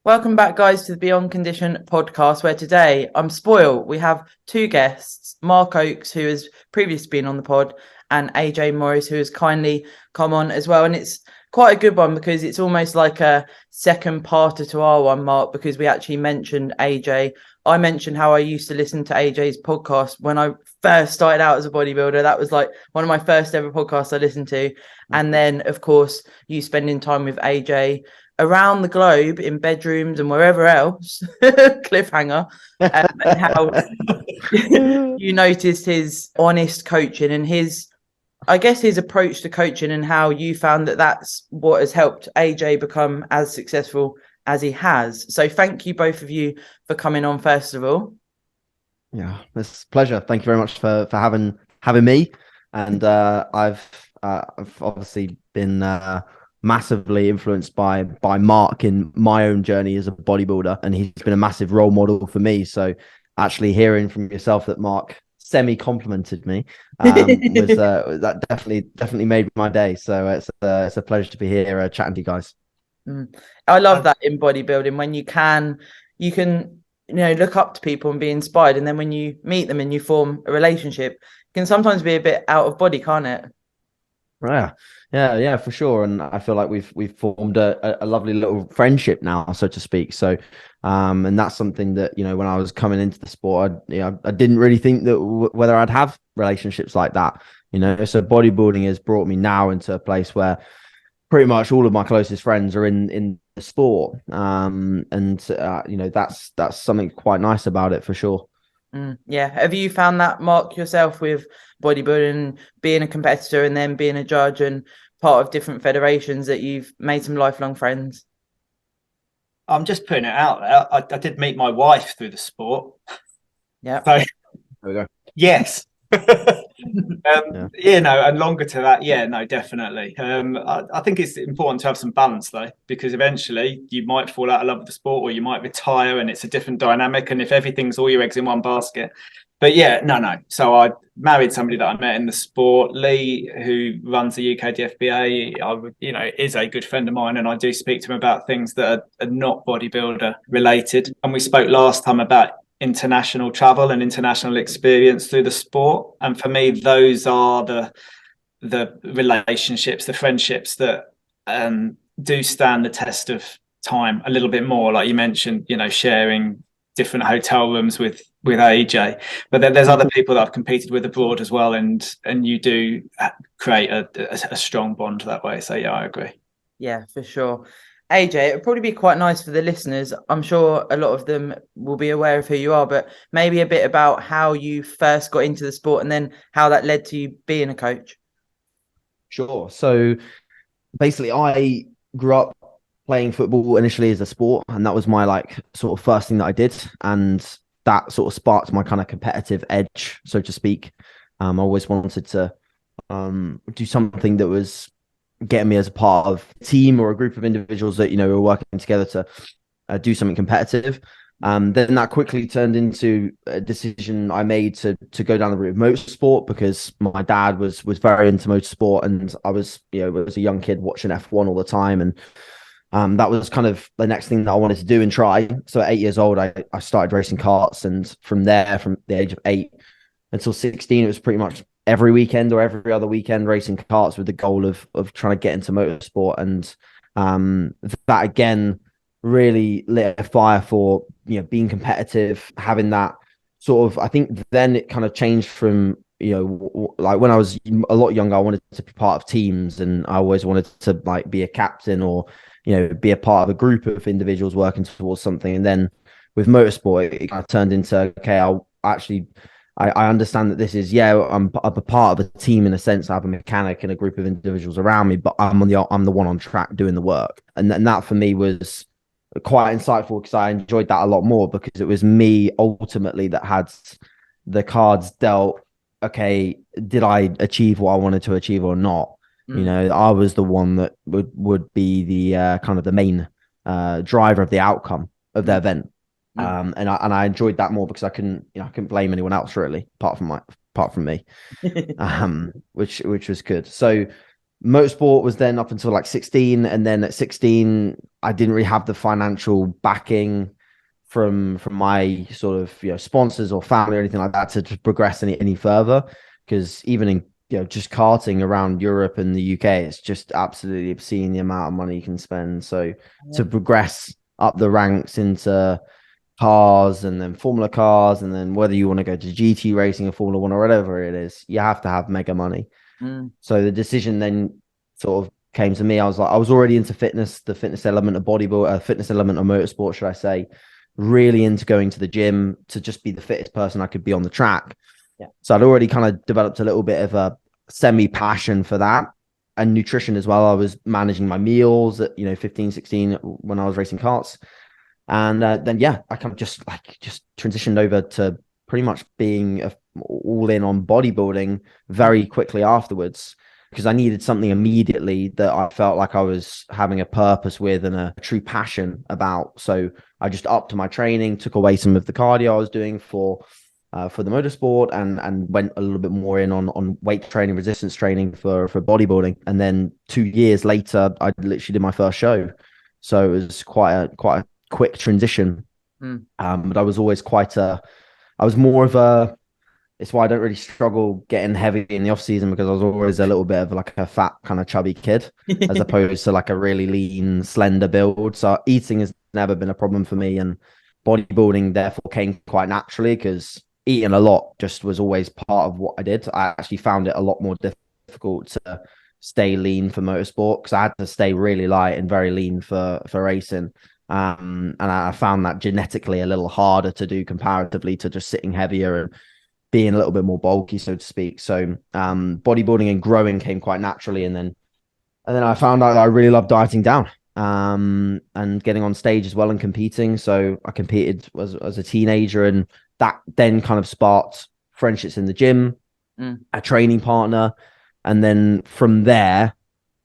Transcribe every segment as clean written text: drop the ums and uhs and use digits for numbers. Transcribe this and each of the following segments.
Welcome back, guys, to the Beyond Condition podcast, where today I'm spoiled. We have two guests, Mark Oakes, who has previously been on the pod, and AJ Morris, who has kindly come on as well. And it's quite a good one because it's almost like a second parter to our one, Mark, because we actually mentioned AJ. I mentioned how I used to listen to AJ's podcast when I first started out as a bodybuilder. That was like one of my first ever podcasts I listened to. And then, of course, you spending time with AJ around the globe in bedrooms and wherever else, cliffhanger, and how you noticed his honest coaching and his approach to coaching, and how you found that that's what has helped AJ become as successful as he has. So thank you, both of you, for coming on, first of all. Yeah, it's a pleasure. Thank you very much for having me. And I've obviously been massively influenced by Mark in my own journey as a bodybuilder, and he's been a massive role model for me. So actually hearing from yourself that Mark semi-complimented me was that definitely made my day. So it's a pleasure to be here chatting to you guys. I love that in bodybuilding, when you can look up to people and be inspired, and then when you meet them and you form a relationship, it can sometimes be a bit out of body, can't it? Yeah, for sure. And I feel like we've formed a lovely little friendship now, so to speak. So and that's something that, when I was coming into the sport, I didn't really think that whether I'd have relationships like that. So bodybuilding has brought me now into a place where pretty much all of my closest friends are in the sport. That's something quite nice about it, for sure. Yeah. Have you found that, Mark, yourself, with bodybuilding, being a competitor and then being a judge and part of different federations, that you've made some lifelong friends? I'm just putting it out there. I did meet my wife through the sport. Yeah. So, there we go. yes. Yeah. And longer to that, definitely. I think it's important to have some balance, though, because eventually you might fall out of love with the sport, or you might retire, and it's a different dynamic. And if everything's all your eggs in one basket, but no. So I married somebody that I met in the sport, Lee, who runs the UK DFBA. Is a good friend of mine, and I do speak to him about things that are not bodybuilder related. And we spoke last time about international travel and international experience through the sport, and for me those are the relationships, the friendships that do stand the test of time a little bit more, like you mentioned, sharing different hotel rooms with AJ. But then there's other people that I've competed with abroad as well, and you do create a strong bond that way. So I agree. Yeah, for sure. AJ, it would probably be quite nice for the listeners. I'm sure a lot of them will be aware of who you are, but maybe a bit about how you first got into the sport and then how that led to you being a coach. Sure. So basically, I grew up playing football initially as a sport, and that was my sort of first thing that I did, and that sort of sparked my kind of competitive edge, so to speak. I always wanted to do something that was getting me as a part of a team or a group of individuals that were working together to do something competitive. Then that quickly turned into a decision I made to go down the route of motorsport, because my dad was very into motorsport, and I was was a young kid watching F1 all the time, and that was kind of the next thing that I wanted to do and try. So at 8 years old, I started racing karts, and from there, from the age of 8 until 16, it was pretty much every weekend or every other weekend racing karts with the goal of trying to get into motorsport. And that again really lit a fire for being competitive, having that sort of, I think then it kind of changed from like when I was a lot younger, I wanted to be part of teams, and I always wanted to be a captain, or be a part of a group of individuals working towards something. And then with motorsport, it kind of turned into, okay, I understand that this is, I'm a part of a team in a sense. I have a mechanic and a group of individuals around me, but I'm the one on track doing the work. And that for me was quite insightful, because I enjoyed that a lot more, because it was me ultimately that had the cards dealt. Okay, did I achieve what I wanted to achieve or not? I was the one that would be the kind of the main driver of the outcome of the event. And I enjoyed that more, because I couldn't blame anyone else really, apart from me, which was good. So motorsport was then up until like 16, and then at 16 I didn't really have the financial backing from my sort of, you know, sponsors or family or anything like that to progress any further, because even in, you know, just karting around Europe and the UK, it's just absolutely obscene the amount of money you can spend. So to progress up the ranks into cars and then Formula cars, and then whether you want to go to GT racing or Formula One or whatever it is, you have to have mega money. So the decision then sort of came to me. I was already into fitness, the fitness element of bodybuilding, fitness element of motorsport, should I say, really into going to the gym to just be the fittest person I could be on the track. So I'd already kind of developed a little bit of a semi passion for that, and nutrition as well. I was managing my meals at, you know, 15, 16 when I was racing karts. And then, I kind of just transitioned over to pretty much being all in on bodybuilding very quickly afterwards, because I needed something immediately that I felt like I was having a purpose with and a true passion about. So I just upped my training, took away some of the cardio I was doing for the motorsport, and went a little bit more in on weight training, resistance training for bodybuilding. And then 2 years later, I literally did my first show. So it was quite a quick transition. But I was always I was more of a, it's why I don't really struggle getting heavy in the off season, because I was always a little bit of like a fat kind of chubby kid as opposed to like a really lean, slender build. So eating has never been a problem for me, and bodybuilding therefore came quite naturally, because eating a lot just was always part of what I did. I actually found it a lot more difficult to stay lean for motorsport, because I had to stay really light and very lean for racing. And I found that genetically a little harder to do comparatively to just sitting heavier and being a little bit more bulky, so to speak. So bodybuilding and growing came quite naturally. And then I found out that I really loved dieting down, and getting on stage as well and competing. So I competed as a teenager, and that then kind of sparked friendships in the gym, a training partner. And then from there,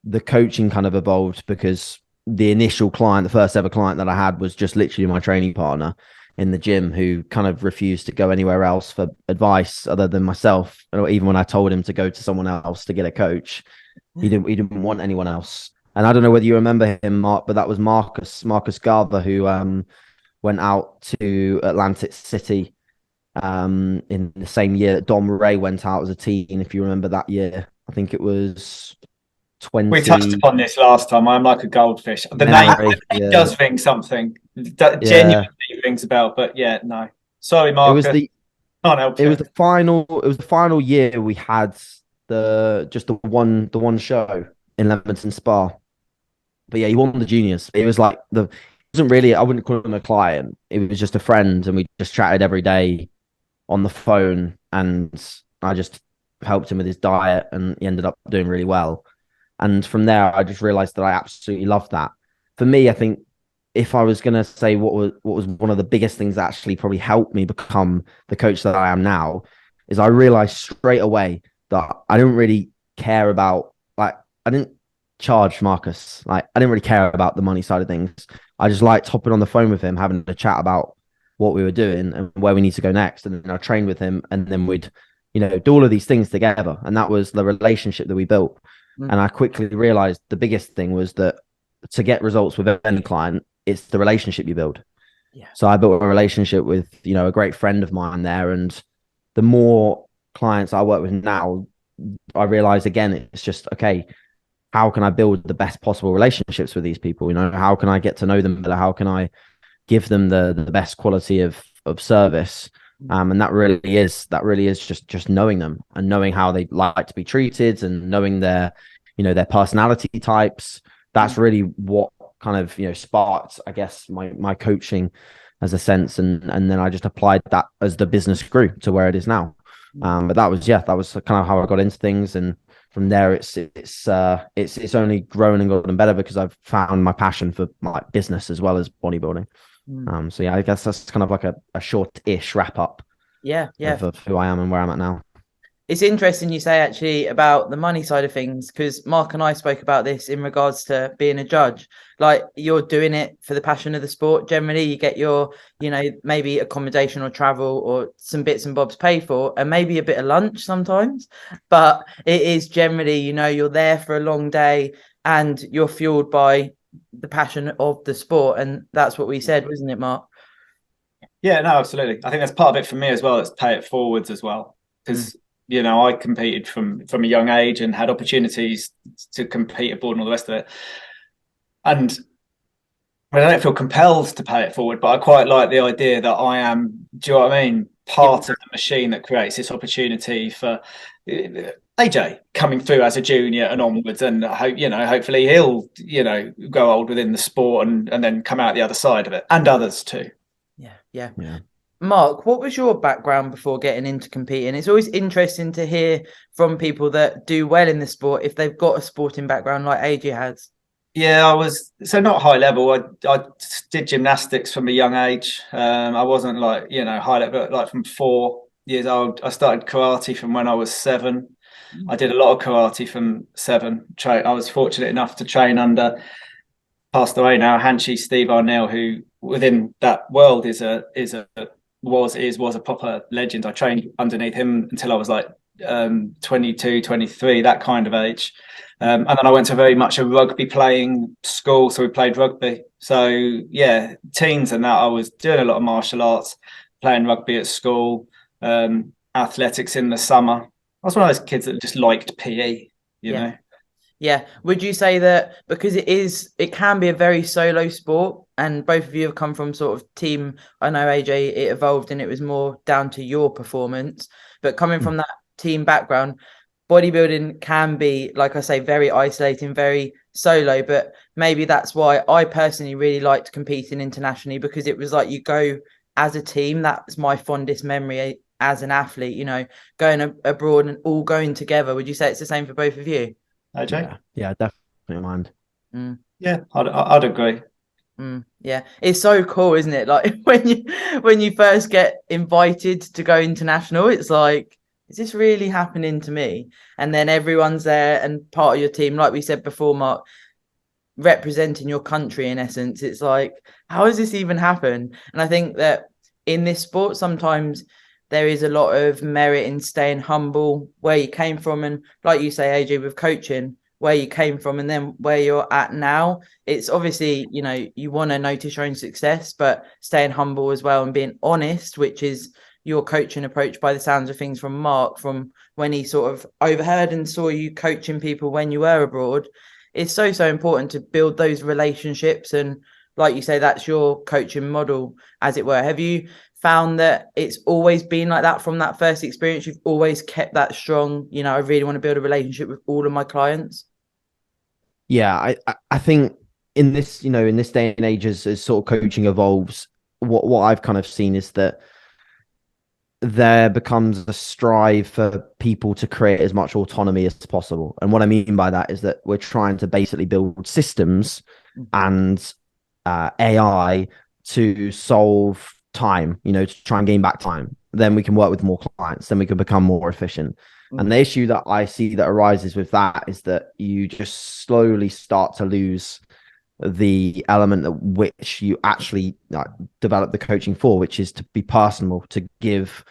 the coaching kind of evolved, because the initial client, the first ever client that I had, was just literally my training partner in the gym, who kind of refused to go anywhere else for advice other than myself. Or even when I told him to go to someone else to get a coach, he didn't want anyone else. And I don't know whether you remember him, Mark, but that was Marcus Garver, who went out to Atlantic City in the same year that Dom Ray went out as a teen, if you remember that year. I think it was 20. We touched upon this last time. I'm like a goldfish. The name does ring something. That genuinely rings a bell, but no. Sorry, Marcus. It was the final year we had the one show in Leamington Spa. But he won the juniors. It was like it wasn't really, I wouldn't call him a client. It was just a friend, and we just chatted every day on the phone, and I just helped him with his diet, and he ended up doing really well. And from there, I just realized that I absolutely loved that. For me, I think if I was going to say what was one of the biggest things that actually probably helped me become the coach that I am now, is I realized straight away that I didn't really care about, I didn't charge Marcus. I didn't really care about the money side of things. I just liked hopping on the phone with him, having a chat about what we were doing and where we need to go next. And then I trained with him, and then we'd, do all of these things together. And that was the relationship that we built. And I quickly realized the biggest thing was that to get results with any client, it's the relationship you build. So I built a relationship with, a great friend of mine there. And the more clients I work with now, I realize again, it's just, okay, how can I build the best possible relationships with these people? How can I get to know them better? How can I give them the best quality of service? And that really is just knowing them and knowing how they like to be treated, and knowing their personality types. That's really what kind of, sparked, I guess, my coaching as a sense. And then I just applied that as the business grew to where it is now. But that was kind of how I got into things. And from there, it's only grown and gotten better, because I've found my passion for business as well as bodybuilding. So I guess that's kind of like a short-ish wrap up. Of who I am and where I'm at now. It's interesting you say actually about the money side of things, because Mark and I spoke about this in regards to being a judge. Like, you're doing it for the passion of the sport. Generally, you get your, maybe accommodation or travel or some bits and bobs paid for, and maybe a bit of lunch sometimes. But it is generally, you're there for a long day and you're fueled by the passion of the sport. And that's what we said, wasn't it, Mark? Yeah, no, absolutely. I think that's part of it for me as well. It's pay it forwards as well, because I competed from a young age and had opportunities to compete abroad and all the rest of it. And I don't feel compelled to pay it forward, but I quite like the idea that I am, do you know what I mean, part of the machine that creates this opportunity for AJ coming through as a junior and onwards, and hopefully he'll grow old within the sport and then come out the other side of it, and others too. Yeah. Mark, what was your background before getting into competing? It's always interesting to hear from people that do well in the sport if they've got a sporting background like AJ has. Yeah, I was not high level. I did gymnastics from a young age. I wasn't high level, like from 4 years old. I started karate from when I was 7. I did a lot of karate from 7. I was fortunate enough to train under, passed away now, Hanshi Steve Arnell, who within that world was a proper legend. I trained underneath him until I was 22, 23, that kind of age. And then I went to very much a rugby playing school, so we played rugby. So yeah, teens and that, I was doing a lot of martial arts, playing rugby at school, athletics in the summer. I was one of those kids that just liked PE, you know. Yeah. Would you say that because it can be a very solo sport, and both of you have come from sort of team, I know AJ, it evolved and it was more down to your performance, but coming from that team background, bodybuilding can be, like I say, very isolating, very solo, but maybe that's why I personally really liked competing internationally, because it was like you go as a team. That's my fondest memory as an athlete, going abroad and all going together. Would you say it's the same for both of you? AJ? Yeah, definitely mind. Yeah, I'd agree. Yeah, it's so cool, isn't it? Like when you first get invited to go international, it's like, is this really happening to me? And then everyone's there and part of your team, like we said before, Mark, representing your country in essence. It's like, how does this even happen? And I think that in this sport, sometimes there is a lot of merit in staying humble where you came from. And like you say, AJ, with coaching, where you came from and then where you're at now, it's obviously, you want to notice your own success, but staying humble as well and being honest, which is your coaching approach by the sounds of things from Mark, from when he sort of overheard and saw you coaching people when you were abroad. It's so important to build those relationships. And like you say, that's your coaching model, as it were. Have you found that it's always been like that from that first experience? You've always kept that strong, I really want to build a relationship with all of my clients? Yeah, I think in this day and age, as sort of coaching evolves, what I've kind of seen is that there becomes a strive for people to create as much autonomy as possible. And what I mean by that is that we're trying to basically build systems and AI to solve time, to try and gain back time. Then we can work with more clients, then we can become more efficient. And the issue that I see that arises with that is that you just slowly start to lose the element at which you actually develop the coaching for, which is to be personal, to give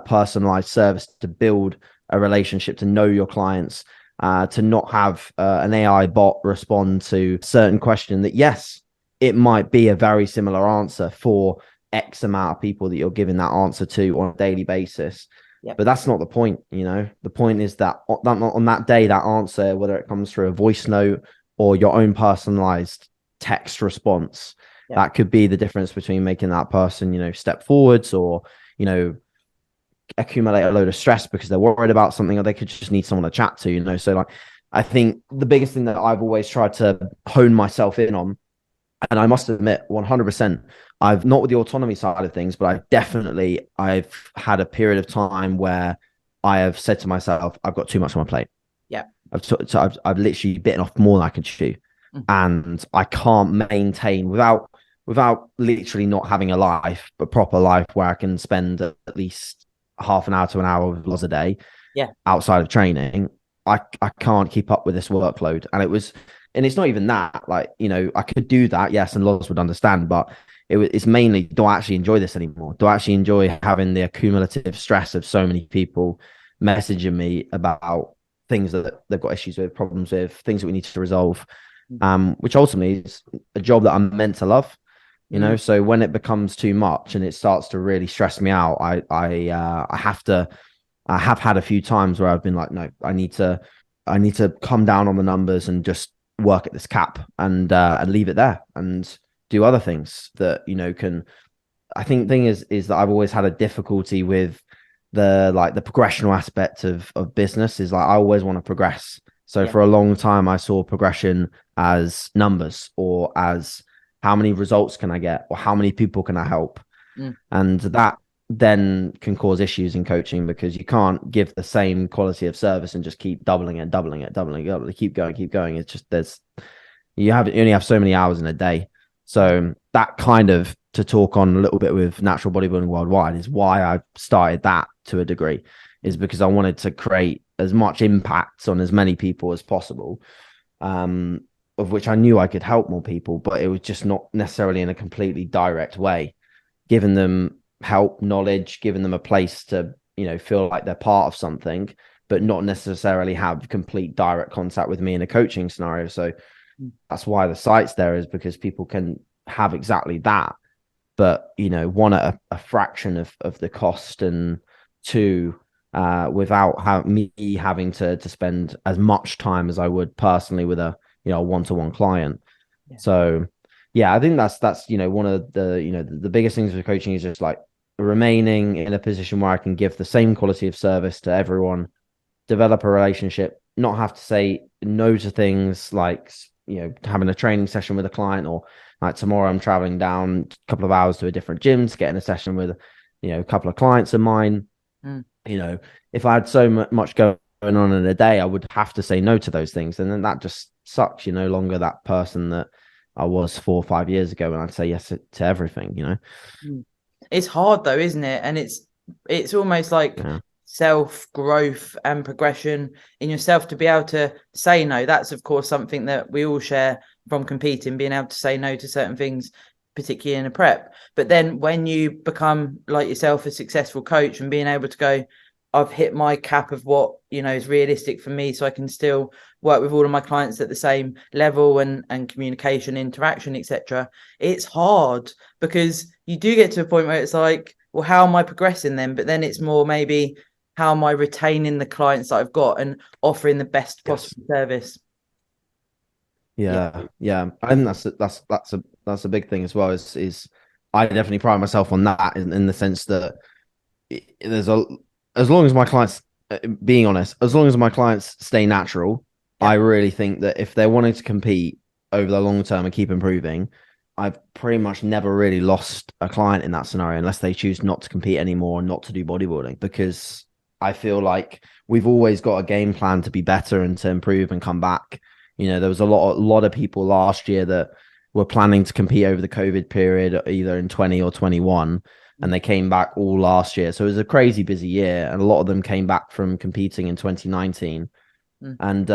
personalized service, to build a relationship, to know your clients, to not have an AI bot respond to a certain question that, yes, it might be a very similar answer for X amount of people that you're giving that answer to on a daily basis. Yep. But that's not the point. The point is that on that day, that answer, whether it comes through a voice note or your own personalized text response, that could be the difference between making that person, step forwards or, accumulate a load of stress because they're worried about something, or they could just need someone to chat to, So I think the biggest thing that I've always tried to hone myself in on, and I must admit 100%, I've not with the autonomy side of things, but I've had a period of time where I have said to myself, I've got too much on my plate. Yeah. I've literally bitten off more than I can chew. And I can't maintain without literally not having a life, a proper life where I can spend at least half an hour to an hour with Loz a day. outside of training, I can't keep up with this workload. And it's not even that, like, I could do that, yes, and Loz would understand, but it's mainly, do I actually enjoy this anymore? Do I actually enjoy having the accumulative stress of so many people messaging me about things that they've got issues with, problems with, things that we need to resolve, which ultimately is a job that I'm meant to love, So when it becomes too much and it starts to really stress me out, I have had a few times where I've been like, no, I need to come down on the numbers and just work at this cap and leave it there and do other things that, can. I think thing is that I've always had a difficulty with the progressional aspect of business. Is like, I always want to progress. So for a long time, I saw progression as numbers, or as how many results can I get, or how many people can I help? And that then can cause issues in coaching, because you can't give the same quality of service and just keep doubling it, keep going. It's just, you only have so many hours in a day. So that kind of, to talk on a little bit with Natural Bodybuilding Worldwide, is why I started that to a degree, is because I wanted to create as much impact on as many people as possible, of which I knew I could help more people, but it was just not necessarily in a completely direct way, giving them help, knowledge, giving them a place to, feel like they're part of something, but not necessarily have complete direct contact with me in a coaching scenario. So that's why the site's there, is because people can have exactly that, but one at a fraction of the cost, and two, without me having to spend as much time as I would personally with a one-to-one client. So I think that's one of the biggest things with coaching is just like remaining in a position where I can give the same quality of service to everyone, develop a relationship, not have to say no to things like having a training session with a client, or like tomorrow I'm traveling down a couple of hours to a different gym to get in a session with a couple of clients of mine. If I had so much going on in a day, I would have to say no to those things, and then that just sucks. You're no longer that person that I was 4 or 5 years ago when I'd say yes to everything. It's hard though, isn't it? And it's almost like self-growth and progression in yourself to be able to say no. That's of course something that we all share from competing, being able to say no to certain things, particularly in a prep. But then when you become, like yourself, a successful coach, and being able to go, I've hit my cap of what is realistic for me, so I can still work with all of my clients at the same level, and communication, interaction, etc. It's hard, because you do get to a point where it's like, well, how am I progressing then? But then it's more maybe, how am I retaining the clients that I've got and offering the best possible service? Yeah. I think that's a big thing as well. Is I definitely pride myself on that, in the sense that as long as my clients, being honest, as long as my clients stay natural, I really think that if they're wanting to compete over the long term and keep improving, I've pretty much never really lost a client in that scenario, unless they choose not to compete anymore and not to do bodybuilding, because I feel like we've always got a game plan to be better and to improve and come back. There was a lot of people last year that were planning to compete over the COVID period, either in 20 or 21, and they came back all last year. So it was a crazy busy year, and a lot of them came back from competing in 2019. And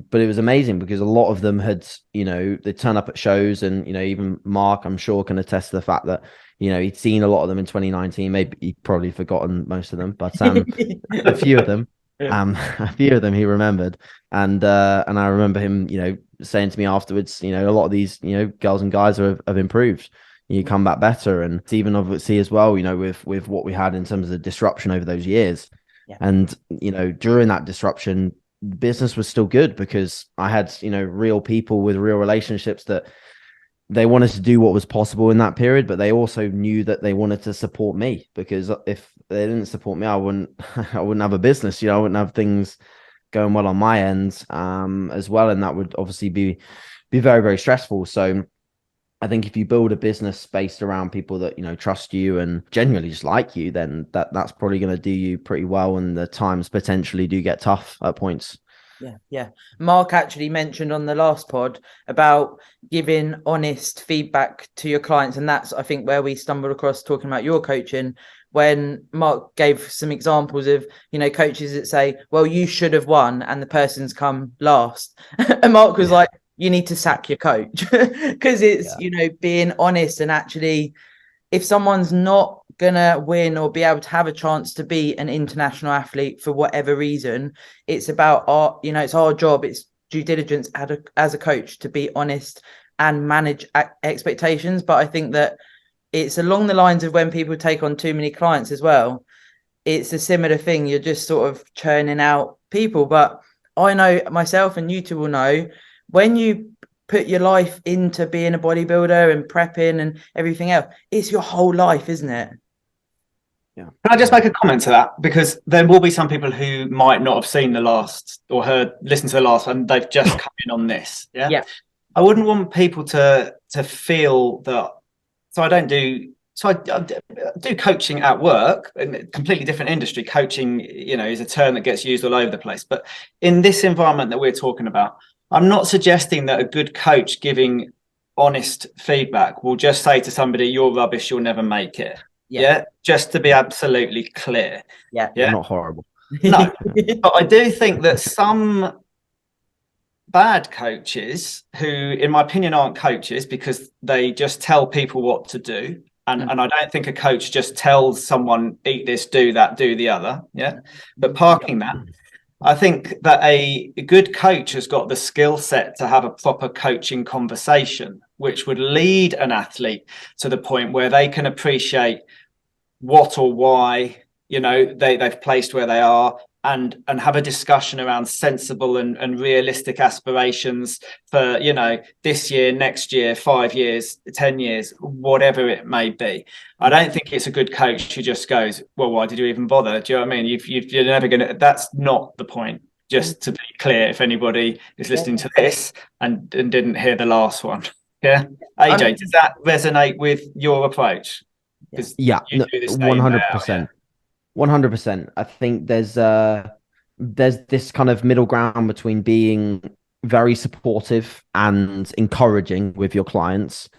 but it was amazing, because a lot of them had, they turn up at shows, and even Mark, I'm sure, can attest to the fact that he'd seen a lot of them in 2019. Maybe he'd probably forgotten most of them, but a few of them. A few of them he remembered, and I remember him, saying to me afterwards, a lot of these, girls and guys have improved. You come back better, and it's even obviously as well, with what we had in terms of the disruption over those years, and during that disruption, business was still good, because I had real people with real relationships that they wanted to do what was possible in that period, but they also knew that they wanted to support me, because if they didn't support me, I wouldn't have a business. I wouldn't have things going well on my end, as well, and that would obviously be very, very stressful. So I think if you build a business based around people that trust you and genuinely just like you, then that's probably going to do you pretty well, and the times potentially do get tough at points. Yeah. Mark actually mentioned on the last pod about giving honest feedback to your clients, and that's, I think, where we stumbled across talking about your coaching, when Mark gave some examples of, you know, coaches that say, well, you should have won and the person's come last. And Mark was like, you need to sack your coach, because it's, you know, being honest. And actually, if someone's not gonna win or be able to have a chance to be an international athlete for whatever reason, it's about our, you know, it's our job, it's due diligence as a coach to be honest and manage expectations. But I think that it's along the lines of when people take on too many clients as well, it's a similar thing. You're just sort of churning out people. But I know myself, and you two will know, when you put your life into being a bodybuilder and prepping and everything else, it's your whole life, isn't it? Yeah. Can I just make a comment to that? Because there will be some people who might not have seen the last or listened to the last, and they've just come in on this. Yeah. I wouldn't want people to feel that. So I do coaching at work, in a completely different industry. Coaching, you know, is a term that gets used all over the place. But in this environment that we're talking about, I'm not suggesting that a good coach giving honest feedback will just say to somebody, you're rubbish, you'll never make it. Yeah. Just to be absolutely clear. Yeah. Not horrible. No. But I do think that some bad coaches, who in my opinion aren't coaches because they just tell people what to do, and I don't think a coach just tells someone, eat this, do that, do the other. Yeah. But parking that, I think that a good coach has got the skill set to have a proper coaching conversation, which would lead an athlete to the point where they can appreciate what or why, you know, they've placed where they are, and have a discussion around sensible and realistic aspirations for, you know, this year, next year, 5 years, 10 years, whatever it may be. I don't think it's a good coach who just goes, well, why did you even bother? Do you know what I mean? You're never going to, that's not the point. Just to be clear, if anybody is listening to this and didn't hear the last one. Yeah. AJ, does that resonate with your approach? Yeah, 100%. 100%. I think there's this kind of middle ground between being very supportive and encouraging with your clients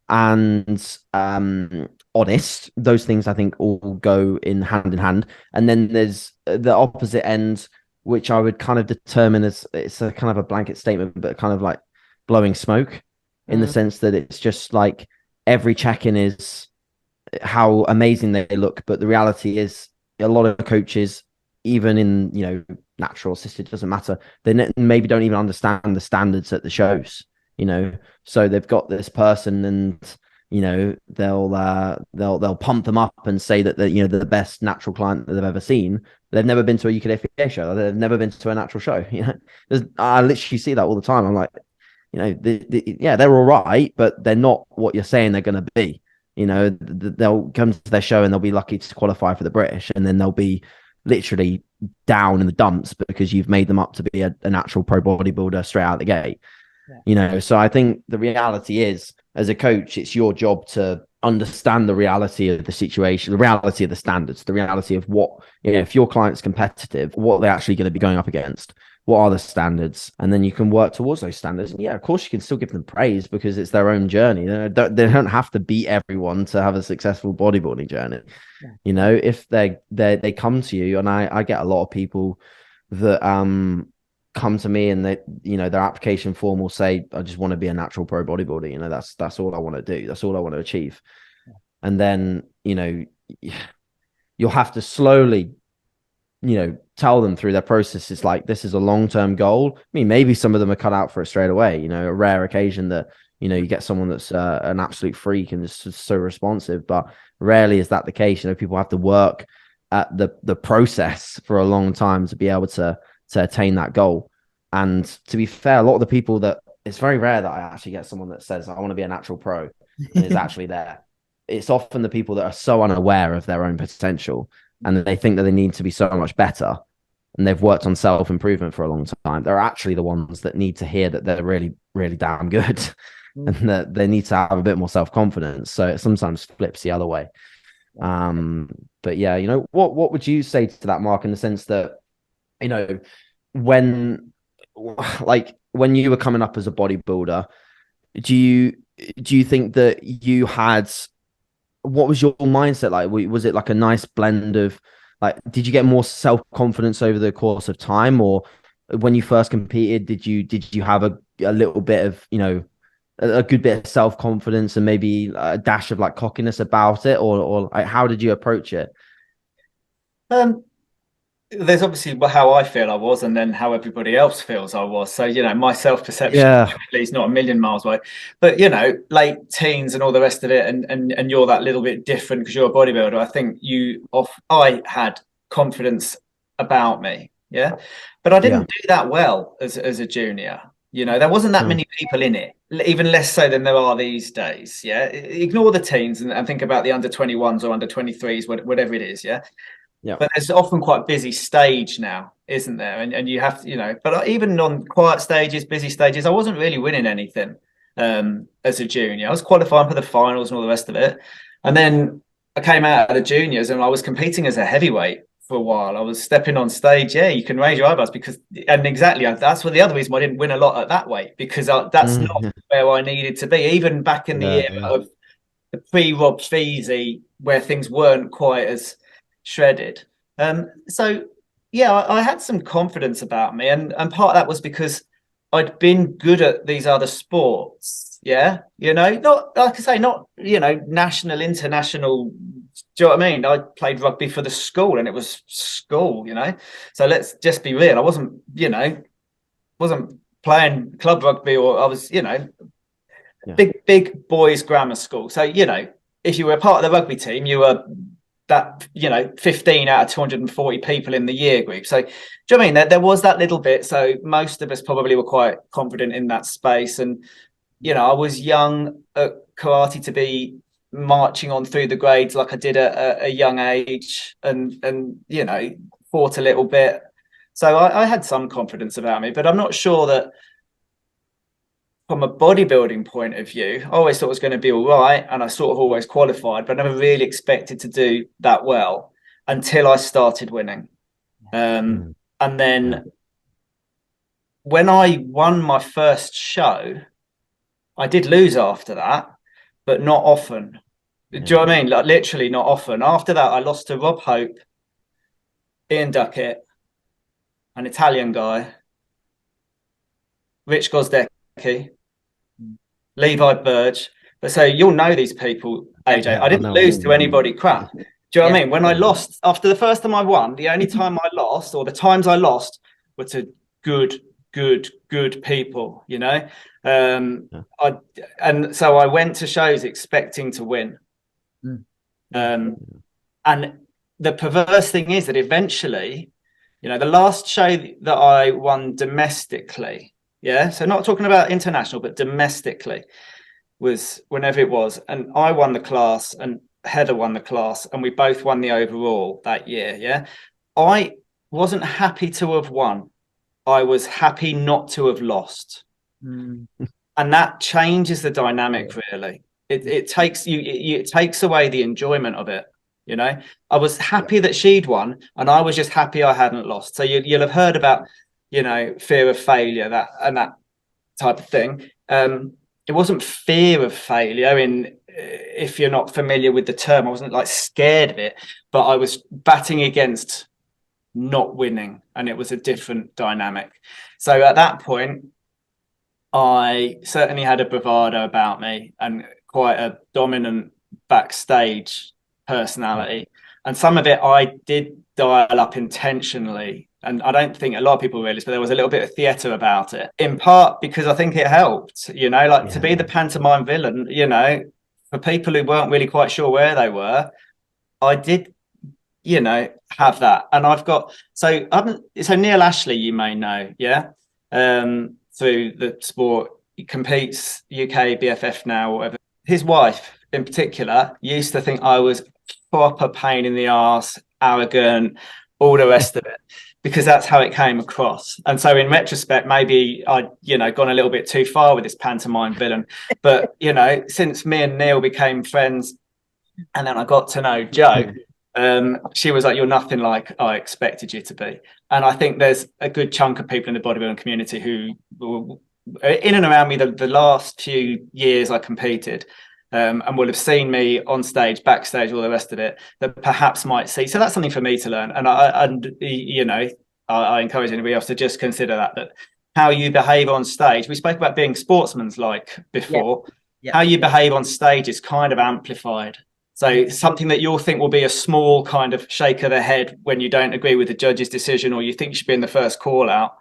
and honest. Those things I think all go in hand. And then there's the opposite end, which I would kind of determine as, it's a kind of a blanket statement, but kind of like blowing smoke, in the sense that it's just like every check-in is how amazing they look, but the reality is a lot of coaches, even in, you know, natural assisted, doesn't matter, they maybe don't even understand the standards at the shows, you know. So they've got this person, and, you know, they'll pump them up and say that they're, you know, the best natural client that they've ever seen. They've never been to a UKFA show. They've never been to a natural show. You know, I literally see that all the time. I'm like, you know, yeah, they're all right, but they're not what you're saying they're going to be. You know, they'll come to their show and they'll be lucky to qualify for the British, and then they'll be literally down in the dumps because you've made them up to be a natural pro bodybuilder straight out the gate. You know, so I think the reality is, as a coach, it's your job to understand the reality of the situation, the reality of the standards, the reality of what, you know, if your client's competitive, what are they actually going to be going up against? What are the standards? And then you can work towards those standards. And yeah, of course, you can still give them praise because it's their own journey. They don't have to beat everyone to have a successful bodybuilding journey. You know, if they come to you, and I get a lot of people that come to me and they, you know, their application form will say, I just want to be a natural pro bodybuilder. You know, that's all I want to do. That's all I want to achieve. And then, you know, you'll have to slowly, you know, tell them through their process. It's like, this is a long-term goal. I mean, maybe some of them are cut out for it straight away. You know, a rare occasion that, you know, you get someone that's an absolute freak and just so responsive, but rarely is that the case. You know, people have to work at the process for a long time to be able to attain that goal. And to be fair, a lot of the people that, it's very rare that I actually get someone that says, I want to be a natural pro and is actually there. It's often the people that are so unaware of their own potential and they think that they need to be so much better, and they've worked on self-improvement for a long time. They're actually the ones that need to hear that they're really, really damn good and that they need to have a bit more self-confidence. So it sometimes flips the other way. But yeah, you know, what would you say to that, Mark, in the sense that, you know, when you were coming up as a bodybuilder, do you think that you had what was your mindset like? Was it like a nice blend of like, did you get more self-confidence over the course of time, or when you first competed, did you have a little bit of, a good bit of self-confidence and maybe a dash of like cockiness about it, or like, how did you approach it? Um, there's obviously how I feel I was, and then how everybody else feels I was. So, my self-perception Yeah, is not a million miles away. But, late teens and all the rest of it, and you're that little bit different because you're a bodybuilder. I think I had confidence about me. Yeah. But I yeah, didn't do that well as a junior. There wasn't that sure. many people in it, even less so than there are these days. Yeah. Ignore the teens and think about the under 21s or under 23s, whatever it is. Yeah. Yeah. But there's often quite a busy stage now, isn't there? And you have to, but even on quiet stages, busy stages, I wasn't really winning anything as a junior. I was qualifying for the finals and all the rest of it. And then I came out of the juniors and I was competing as a heavyweight for a while. I was stepping on stage. Yeah, you can raise your eyebrows and exactly, that's what the other reason I didn't win a lot at that weight, because that's not Yeah, where I needed to be. Even back in the yeah, era of the pre-Rob Feasy, where things weren't quite as shredded. So yeah, I had some confidence about me, and part of that was because I'd been good at these other sports. Yeah, not like I say, not national, international. Do you know what I mean? I played rugby for the school, and it was school. So let's just be real. I wasn't playing club rugby, or I was yeah, big boys grammar school. So if you were a part of the rugby team, you were that 15 out of 240 people in the year group. So do you know what I mean? There was that little bit. So most of us probably were quite confident in that space. And I was young at karate to be marching on through the grades like I did at a young age, and fought a little bit. So I had some confidence about me, but I'm not sure that from a bodybuilding point of view, I always thought it was going to be all right, and I sort of always qualified, but I never really expected to do that well until I started winning. mm, And yeah, then when I won my first show, I did lose after that, but not often. Do you yeah. know what I mean? Like literally not often. After that, I lost to Rob Hope, Ian Duckett, an Italian guy, Rich Gozdecki, Levi Burge. But so you'll know these people, AJ. Yeah, I I didn't know. lose to anybody crap. Do you know what I Yeah. mean? When I lost, after the first time I won, the only time I lost, or the times I lost, were to good people, Yeah, and so I went to shows expecting to win. Mm. Um, and the perverse thing is that eventually, the last show that I won domestically, yeah, so not talking about international, but domestically, was whenever it was, and I won the class and Heather won the class, and we both won the overall that year. Yeah, I wasn't happy to have won. I was happy not to have lost, Mm. and that changes the dynamic really. It takes it takes away the enjoyment of it. I was happy that she'd won, and I was just happy I hadn't lost. So you'll have heard about fear of failure, that type of thing. It wasn't fear of failure if you're not familiar with the term. I wasn't like scared of it, but I was batting against not winning, and it was a different dynamic. So at that point, I certainly had a bravado about me and quite a dominant backstage personality. And some of it I did dial up intentionally. And I don't think a lot of people realize, but there was a little bit of theatre about it, in part because I think it helped, like to be the pantomime villain, for people who weren't really quite sure where they were. I did, have that. And I've got, so Neil Ashley, you may know, yeah, through the sport. He competes UK BFF now, whatever. His wife in particular used to think I was proper pain in the ass, arrogant, all the rest of it, because that's how it came across. And so in retrospect, maybe I'd, gone a little bit too far with this pantomime villain. But, since me and Neil became friends and then I got to know Jo, she was like, "You're nothing like I expected you to be." And I think there's a good chunk of people in the bodybuilding community who were in and around me the last few years I competed, and will have seen me on stage, backstage, all the rest of it, that perhaps might see. So that's something for me to learn. And I encourage anybody else to just consider that how you behave on stage. We spoke about being sportsmanlike before. Yeah. How you behave on stage is kind of amplified. So something that you'll think will be a small kind of shake of the head when you don't agree with the judge's decision, or you think you should be in the first call out,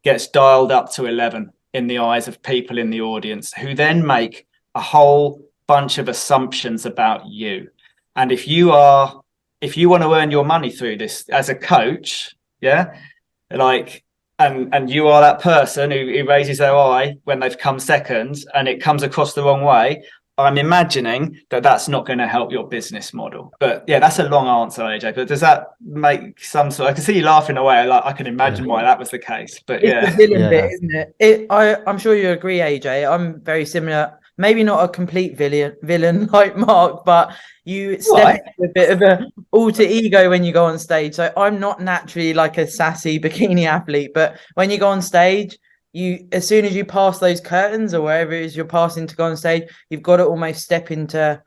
gets dialed up to 11 in the eyes of people in the audience, who then make a whole bunch of assumptions about you. And if you want to earn your money through this as a coach, and you are that person who raises their eye when they've come second and it comes across the wrong way, I'm imagining that that's not going to help your business model. But yeah, that's a long answer, AJ. But does that make some sort? I can see you laughing away. Like, I can imagine why that was the case. But it's the villain bit, isn't it? I'm sure you agree, AJ. I'm very similar. Maybe not a complete villain like Mark, but you step into a bit of an alter ego when you go on stage. So I'm not naturally like a sassy bikini athlete, but when you go on stage, as soon as you pass those curtains or wherever it is you're passing to go on stage, you've got to almost step into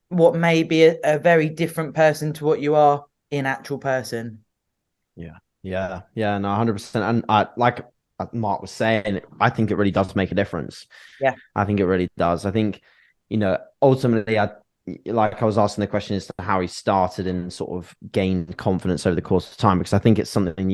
what may be a very different person to what you are in actual person. No, 100%. And like Mark was saying, I think it really does make a difference. Yeah, I think it really does. I think, ultimately, I was asking the question as to how he started and sort of gained confidence over the course of time, because I think it's something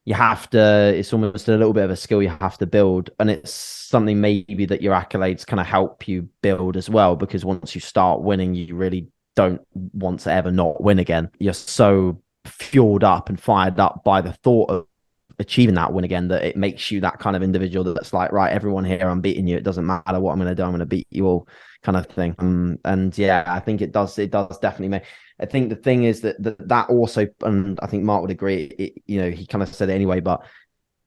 you have to, it's almost a little bit of a skill you have to build. And it's something maybe that your accolades kind of help you build as well, because once you start winning, you really don't want to ever not win again. You're so fueled up and fired up by the thought of achieving that win again that it makes you that kind of individual that's like, right, everyone here, I'm beating you. It doesn't matter what I'm going to do. I'm going to beat you all, kind of thing. And yeah, I think it does definitely make. I think the thing is that also, and I think Mark would agree, he kind of said it anyway, but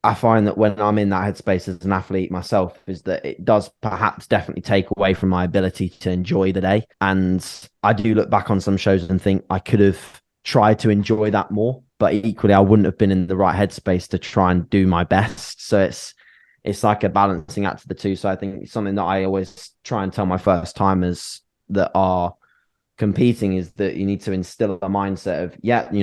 I find that when I'm in that headspace as an athlete myself, is that it does perhaps definitely take away from my ability to enjoy the day. And I do look back on some shows and think I could have tried to enjoy that more, but equally I wouldn't have been in the right headspace to try and do my best. So it's like a balancing act of the two. So I think something that I always try and tell my first timers that are competing is that you need to instill a mindset of,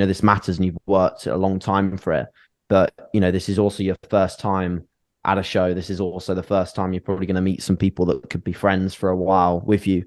this matters and you've worked a long time for it, but this is also your first time at a show. This is also the first time you're probably going to meet some people that could be friends for a while with you.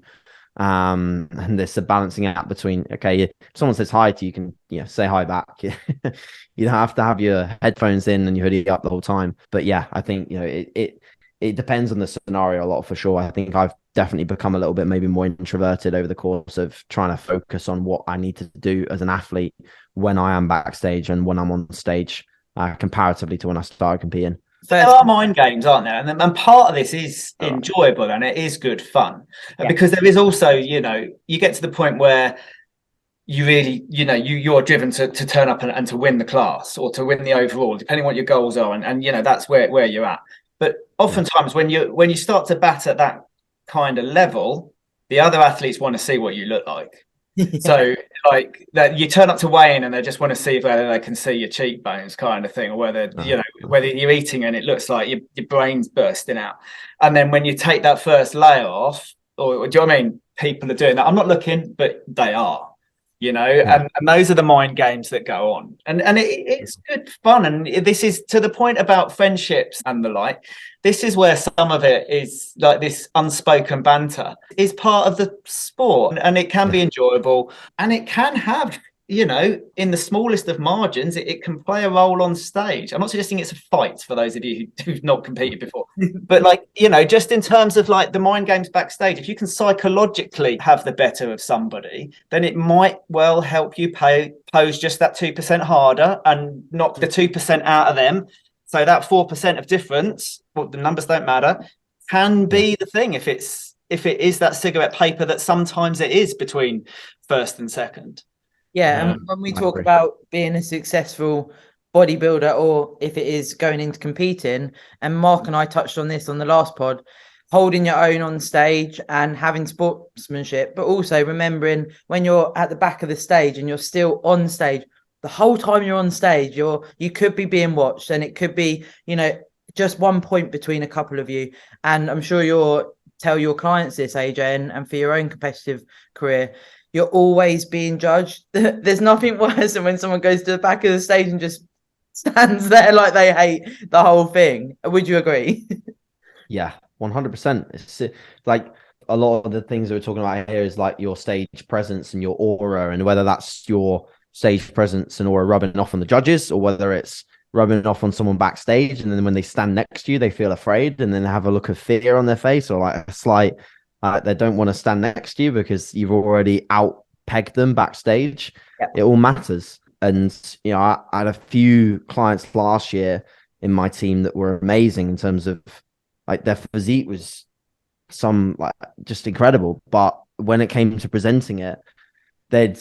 And there's a balancing act between, okay, if someone says hi to you, can say hi back. You don't have to have your headphones in and your hoodie up the whole time. But yeah, I think it depends on the scenario a lot, for sure. I think I've definitely become a little bit maybe more introverted over the course of trying to focus on what I need to do as an athlete when I am backstage and when I'm on stage, comparatively to when I started competing. There are mind games, aren't there? And part of this is enjoyable and it is good fun, because there is also, you get to the point where you really, you're driven to turn up and to win the class or to win the overall, depending on what your goals are. And that's where you're at. But oftentimes when you start to bat at that kind of level, the other athletes want to see what you look like. So like that, you turn up to weigh-in and they just want to see whether they can see your cheekbones, kind of thing, or whether whether you're eating and it looks like your brain's bursting out. And then when you take that first layer off, or do you know what I mean? People are doing that. I'm not looking, but they are. And those are the mind games that go on, and it's good fun. And this is to the point about friendships and the like. This is where some of it is like this unspoken banter is part of the sport, and it can be enjoyable, and it can have, in the smallest of margins, it can play a role on stage. I'm not suggesting it's a fight for those of you who've not competed before, but just in terms of like the mind games backstage, if you can psychologically have the better of somebody, then it might well help you pose just that 2% harder and knock the 2% out of them. So that 4% of difference, well, the numbers don't matter, can be the thing if it is that cigarette paper that sometimes it is between first and second. Yeah, and when we talk about being a successful bodybuilder, or if it is going into competing, and Mark and I touched on this on the last pod, holding your own on stage and having sportsmanship, but also remembering when you're at the back of the stage and you're still on stage, the whole time you're on stage, you could be being watched, and it could be, just one point between a couple of you. And I'm sure you're tell your clients this, AJ, and for your own competitive career, you're always being judged. There's nothing worse than when someone goes to the back of the stage and just stands there like they hate the whole thing. Would you agree? Yeah, 100%. It's like a lot of the things that we're talking about here is like your stage presence and your aura, and whether that's your stage presence and aura rubbing off on the judges, or whether it's rubbing off on someone backstage, and then when they stand next to you, they feel afraid and then have a look of fear on their face, or like a slight, they don't want to stand next to you because you've already out pegged them backstage. Yep. It all matters. And, you know, I had a few clients last year in my team that were amazing in terms of like their physique was some like just incredible. But when it came to presenting it, they'd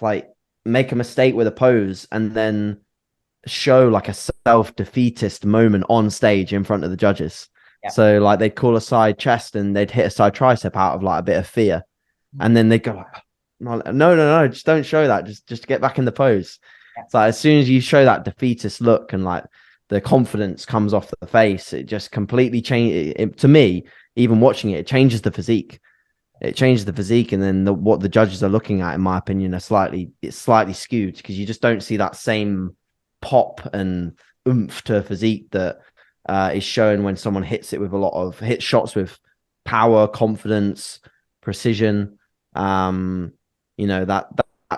like make a mistake with a pose and then show like a self-defeatist moment on stage in front of the judges. Yeah. So like they'd call a side chest and they'd hit a side tricep out of like a bit of fear. And then they'd go like, no, just don't show that. Just get back in the pose. Yeah. So as soon as you show that defeatist look and like the confidence comes off the face, it just completely changes. To me, even watching it, it changes the physique. It changes the physique, and then what the judges are looking at, in my opinion, it's slightly skewed, because you just don't see that same pop and oomph to a physique that is shown when someone hits it with a lot of hit shots with power, confidence, precision. You know, that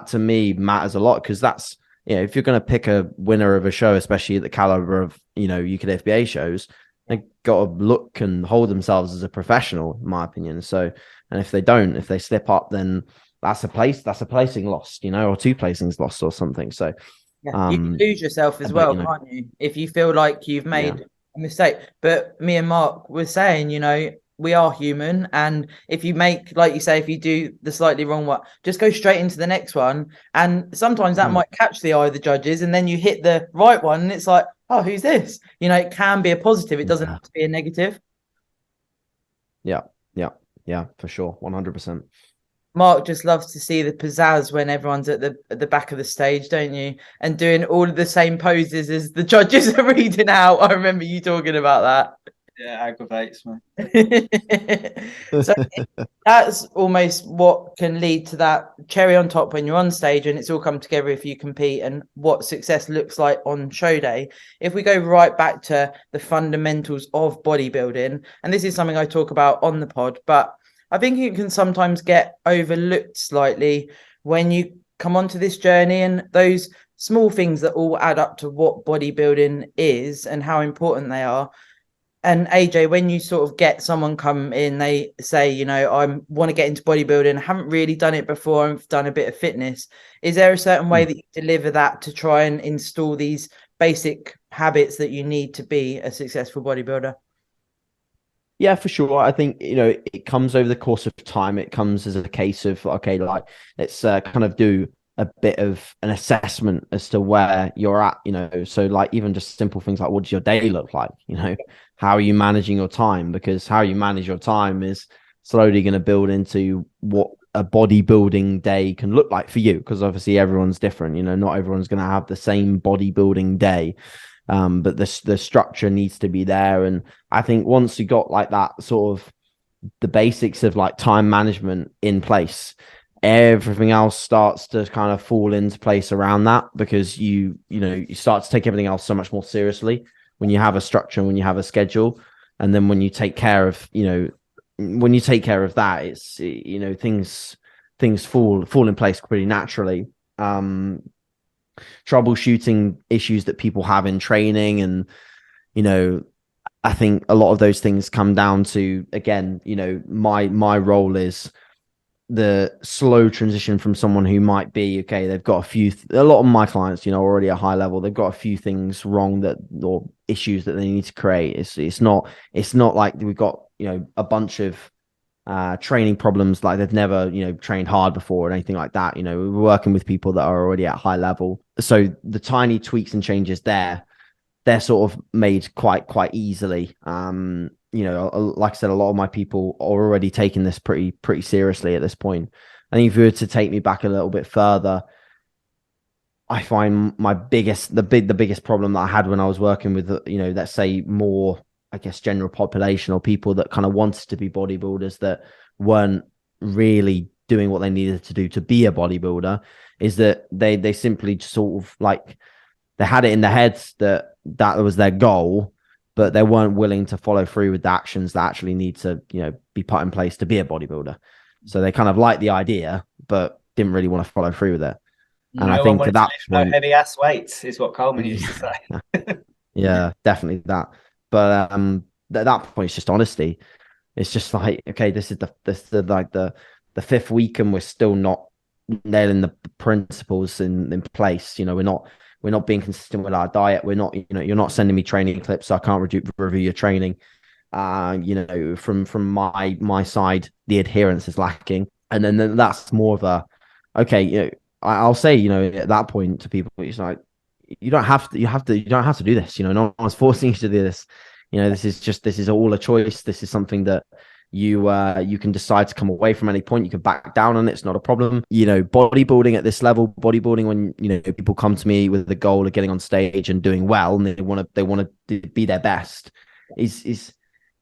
to me matters a lot, because that's, you know, if you're going to pick a winner of a show, especially at the caliber of, you know, UK FBA shows, they got to look and hold themselves as a professional, in my opinion. So, and if they slip up, then that's a placing lost, you know, or 2 placings lost or something. So yeah, you can lose yourself as well, can't you? If you feel like you've made a mistake. But me and Mark were saying, you know, we are human, and if you make, like you say, if you do the slightly wrong one, just go straight into the next one, and sometimes that might catch the eye of the judges, and then you hit the right one and it's like, oh, who's this? You know, it can be a positive, it doesn't have to be a negative. Yeah, for sure, 100%. Mark just loves to see the pizzazz when everyone's at the back of the stage, don't you? And doing all of the same poses as the judges are reading out. I remember you talking about that. Yeah, aggravates me. So that's almost what can lead to that cherry on top when you're on stage and it's all come together if you compete, and what success looks like on show day. If we go right back to the fundamentals of bodybuilding, and this is something I talk about on the pod, but I think it can sometimes get overlooked slightly when you come onto this journey, and those small things that all add up to what bodybuilding is and how important they are. And AJ, when you sort of get someone come in, they say, you know, I want to get into bodybuilding, I haven't really done it before, I've done a bit of fitness. Is there a certain way that you deliver that to try and install these basic habits that you need to be a successful bodybuilder? Yeah, for sure. I think, you know, it comes over the course of time. It comes as a case of, okay, like, let's kind of do a bit of an assessment as to where you're at, you know. So like even just simple things like, what does your day look like? You know, how are you managing your time? Because how you manage your time is slowly going to build into what a bodybuilding day can look like for you. Because obviously everyone's different, you know, not everyone's going to have the same bodybuilding day. But the structure needs to be there. And I think once you got like that sort of the basics of like time management in place, everything else starts to kind of fall into place around that, because you start to take everything else so much more seriously when you have a structure and when you have a schedule. And then when you take care of, that, it's, you know, things fall in place pretty naturally. Troubleshooting issues that people have in training, and, you know, I think a lot of those things come down to, again, you know, my role is the slow transition from someone who might be, okay, they've got a lot of my clients, you know, already at high level, they've got a few things wrong or issues that they need to create. It's not like we've got, you know, a bunch of training problems, like they've never, you know, trained hard before or anything like that. You know, we're working with people that are already at high level, so the tiny tweaks and changes they're sort of made quite easily. You know, like I said, a lot of my people are already taking this pretty seriously at this point. I think if you were to take me back a little bit further, I find the biggest problem that I had when I was working with, you know, let's say more I guess, general population or people that kind of wanted to be bodybuilders that weren't really doing what they needed to do to be a bodybuilder, is that they simply just sort of like they had it in their heads that that was their goal, but they weren't willing to follow through with the actions that actually need to, be put in place to be a bodybuilder. So they kind of liked the idea, but didn't really want to follow through with it. And I No one think wanted at to that lift no point, heavy ass weights, is what Coleman used to say. yeah, definitely that. But at that point, it's just honesty. It's just like, okay, this is the fifth week, and we're still not nailing the principles in place. We're not being consistent with our diet. We're not, you're not sending me training clips, so I can't review your training. From my side, the adherence is lacking, and then that's more of a okay. I'll say, at that point to people, it's like you don't have to, you don't have to do this. No one's forcing you to do this. This is all a choice. This is something that you can decide to come away from any point. You can back down on it. It's not a problem. Bodybuilding at this level, bodybuilding when people come to me with the goal of getting on stage and doing well, and they want to be their best. Is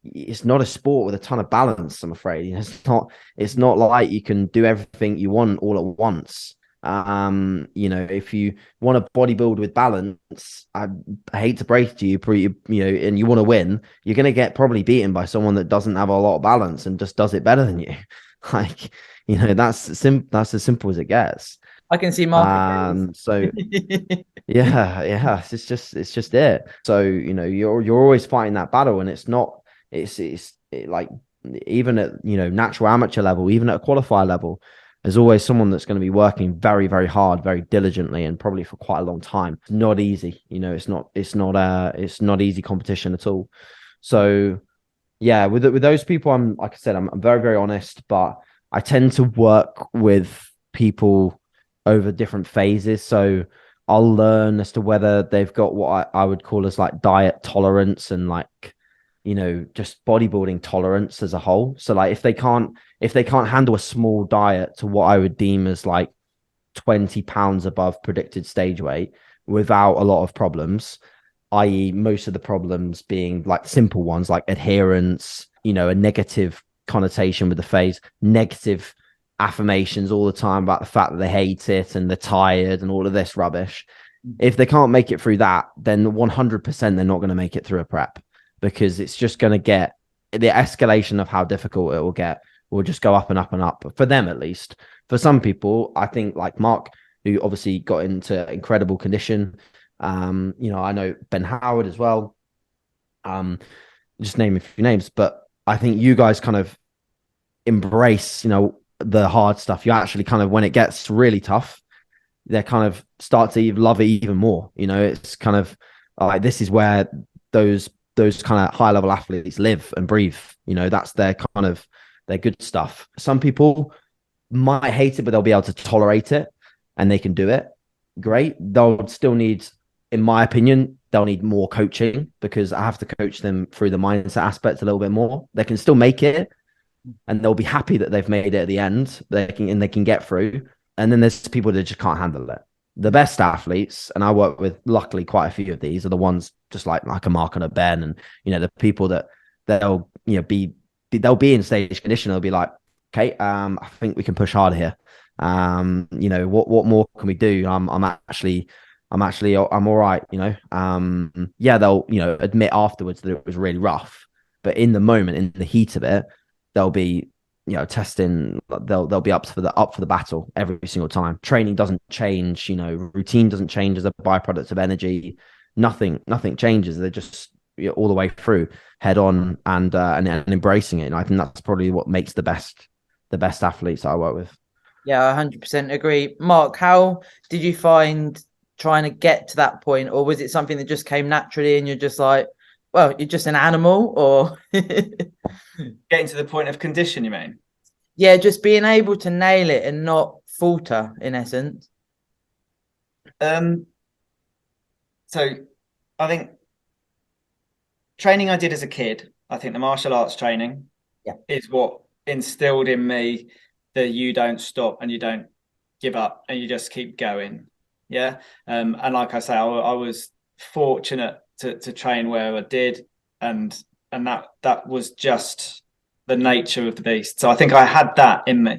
it's not a sport with a ton of balance, I'm afraid. It's not like you can do everything you want all at once. If you want to bodybuild with balance, I hate to break it to you, and you want to win, you're going to get probably beaten by someone that doesn't have a lot of balance and just does it better than you. Like, that's as simple as it gets. I can see Mark. So yeah, it's just it. So, you're always fighting that battle, and like, even at, natural amateur level, even at a qualifier level, there's always someone that's going to be working very, very hard, very diligently, and probably for quite a long time. It's not easy. It's not easy competition at all. So yeah, with those people, I'm, like I said, I'm very, very honest, but I tend to work with people over different phases. So I'll learn as to whether they've got what I would call as like diet tolerance and like, just bodybuilding tolerance as a whole. So like if they can't handle a small diet to what I would deem as like 20 pounds above predicted stage weight without a lot of problems, i.e. most of the problems being like simple ones like adherence, a negative connotation with the phase, negative affirmations all the time about the fact that they hate it and they're tired and all of this rubbish. If they can't make it through that, then 100% they're not going to make it through a prep, because it's just going to get the escalation of how difficult it will get will just go up and up and up, for them at least. For some people, I think like Mark, who obviously got into incredible condition. I know Ben Howard as well. Just name a few names, but I think you guys kind of embrace, the hard stuff. You actually kind of, when it gets really tough, they kind of start to love it even more. It's kind of like, this is where those kind of high level athletes live and breathe. That's their kind of their good stuff. Some people might hate it, but they'll be able to tolerate it and they can do it. Great. They'll still need, in my opinion, they'll need more coaching, because I have to coach them through the mindset aspect a little bit more. They can still make it, and they'll be happy that they've made it at the end. They can get through. And then there's people that just can't handle it. The best athletes, and I work with luckily quite a few of these, are the ones just like a Mark and a Ben, and the people that they'll be in stage condition. They'll be like, okay, I think we can push harder here. What more can we do? I'm all right. They'll admit afterwards that it was really rough, but in the moment, in the heat of it, they'll be testing. They'll be up for the battle every single time. Training doesn't change. Routine doesn't change as a byproduct of energy. Nothing changes. They're just all the way through, head on, and embracing it. And I think that's probably what makes the best athletes I work with. Yeah, 100% agree. Mark, how did you find trying to get to that point, or was it something that just came naturally and you're just like, well, you're just an animal? Or Getting to the point of condition, you mean? Yeah, just being able to nail it and not falter, in essence. So I think training I did as a kid, I think the martial arts training is what instilled in me that you don't stop and you don't give up and you just keep going. Yeah. And like I say, I was fortunate to train where I did, and and that was just the nature of the beast. So I think I had that in me.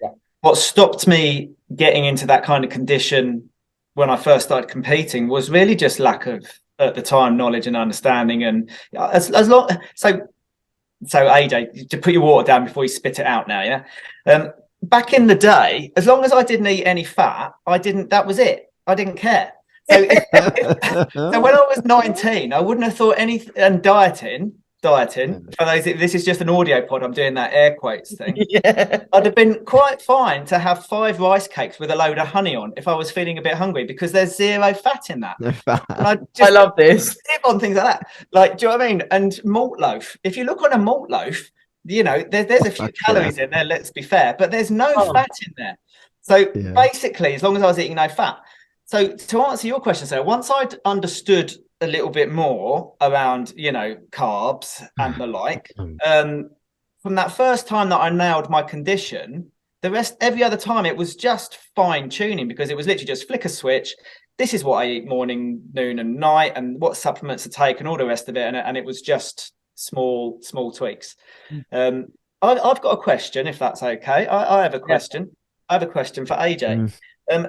Yeah. What stopped me getting into that kind of condition when I first started competing was really just lack of, at the time, knowledge and understanding. And as long so AJ, to put your water down before you spit it out now, yeah. Back in the day, as long as I didn't eat any fat, that was it. I didn't care. So, so when I was 19, I wouldn't have thought anything. And dieting for those, this is just an audio pod, I'm doing that air quotes thing. Yeah. I'd have been quite fine to have 5 rice cakes with a load of honey on if I was feeling a bit hungry, because there's 0 fat in that. No fat. And I love this. live on things like that. Like, do you know what I mean? And malt loaf. If you look on a malt loaf, you know, there's a few calories in there, let's be fair, but there's no fat in there. So basically, as long as I was eating no fat. So to answer your question, Sarah, once I'd understood a little bit more around, you know, carbs and the like, from that first time that I nailed my condition, the rest, every other time, it was just fine tuning, because it was literally just flick a switch. This is what I eat morning, noon, and night, and what supplements to take, and all the rest of it. And it was just small tweaks. I've got a question, if that's okay. I have a question. Yeah. I have a question for AJ.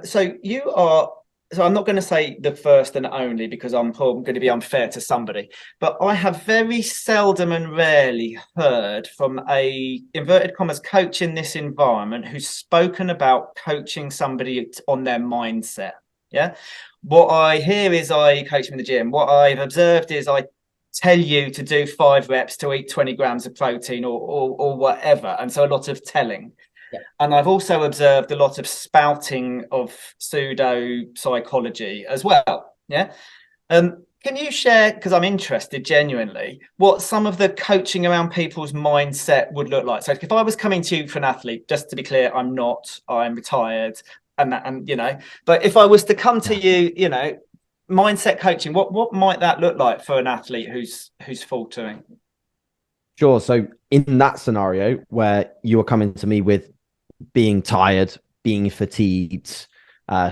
So you are. So I'm not going to say the first and only, because I'm going to be unfair to somebody, but I have very seldom and rarely heard from a inverted commas coach in this environment who's spoken about coaching somebody on their mindset. Yeah. What I hear is I coach them in the gym. What I've observed is I tell you to do 5 reps to eat 20 grams of protein or whatever. And so a lot of telling. Yeah. And I've also observed a lot of spouting of pseudo psychology as well. Yeah. Can you share, because I'm interested genuinely, what some of the coaching around people's mindset would look like? So if I was coming to you for an athlete, just to be clear, I'm not, I'm retired and you know, but if I was to come to you, you know, mindset coaching, what might that look like for an athlete who's faltering? Sure. So in that scenario where you are coming to me with being tired, being fatigued,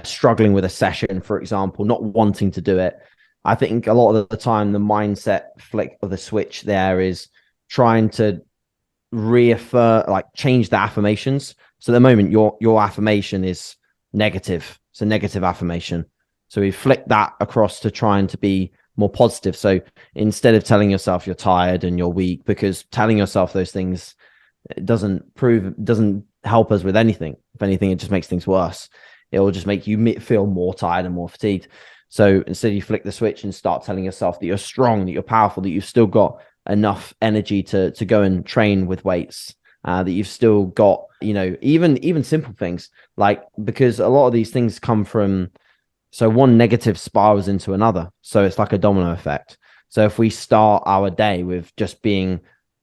struggling with a session, for example, not wanting to do it, I think a lot of the time the mindset flick of the switch there is trying to reaffirm, like change the affirmations. So at the moment your affirmation is negative. It's a negative affirmation. So we flick that across to trying to be more positive. So instead of telling yourself you're tired and you're weak, because telling yourself those things, it doesn't help us with anything. If anything, it just makes things worse. It will just make you feel more tired and more fatigued. So instead you flick the switch and start telling yourself that you're strong, that you're powerful, that you've still got enough energy to go and train with weights, that you've still got, you know, even simple things, like, because a lot of these things come from, so one negative spirals into another. So it's like a domino effect. So if we start our day with just being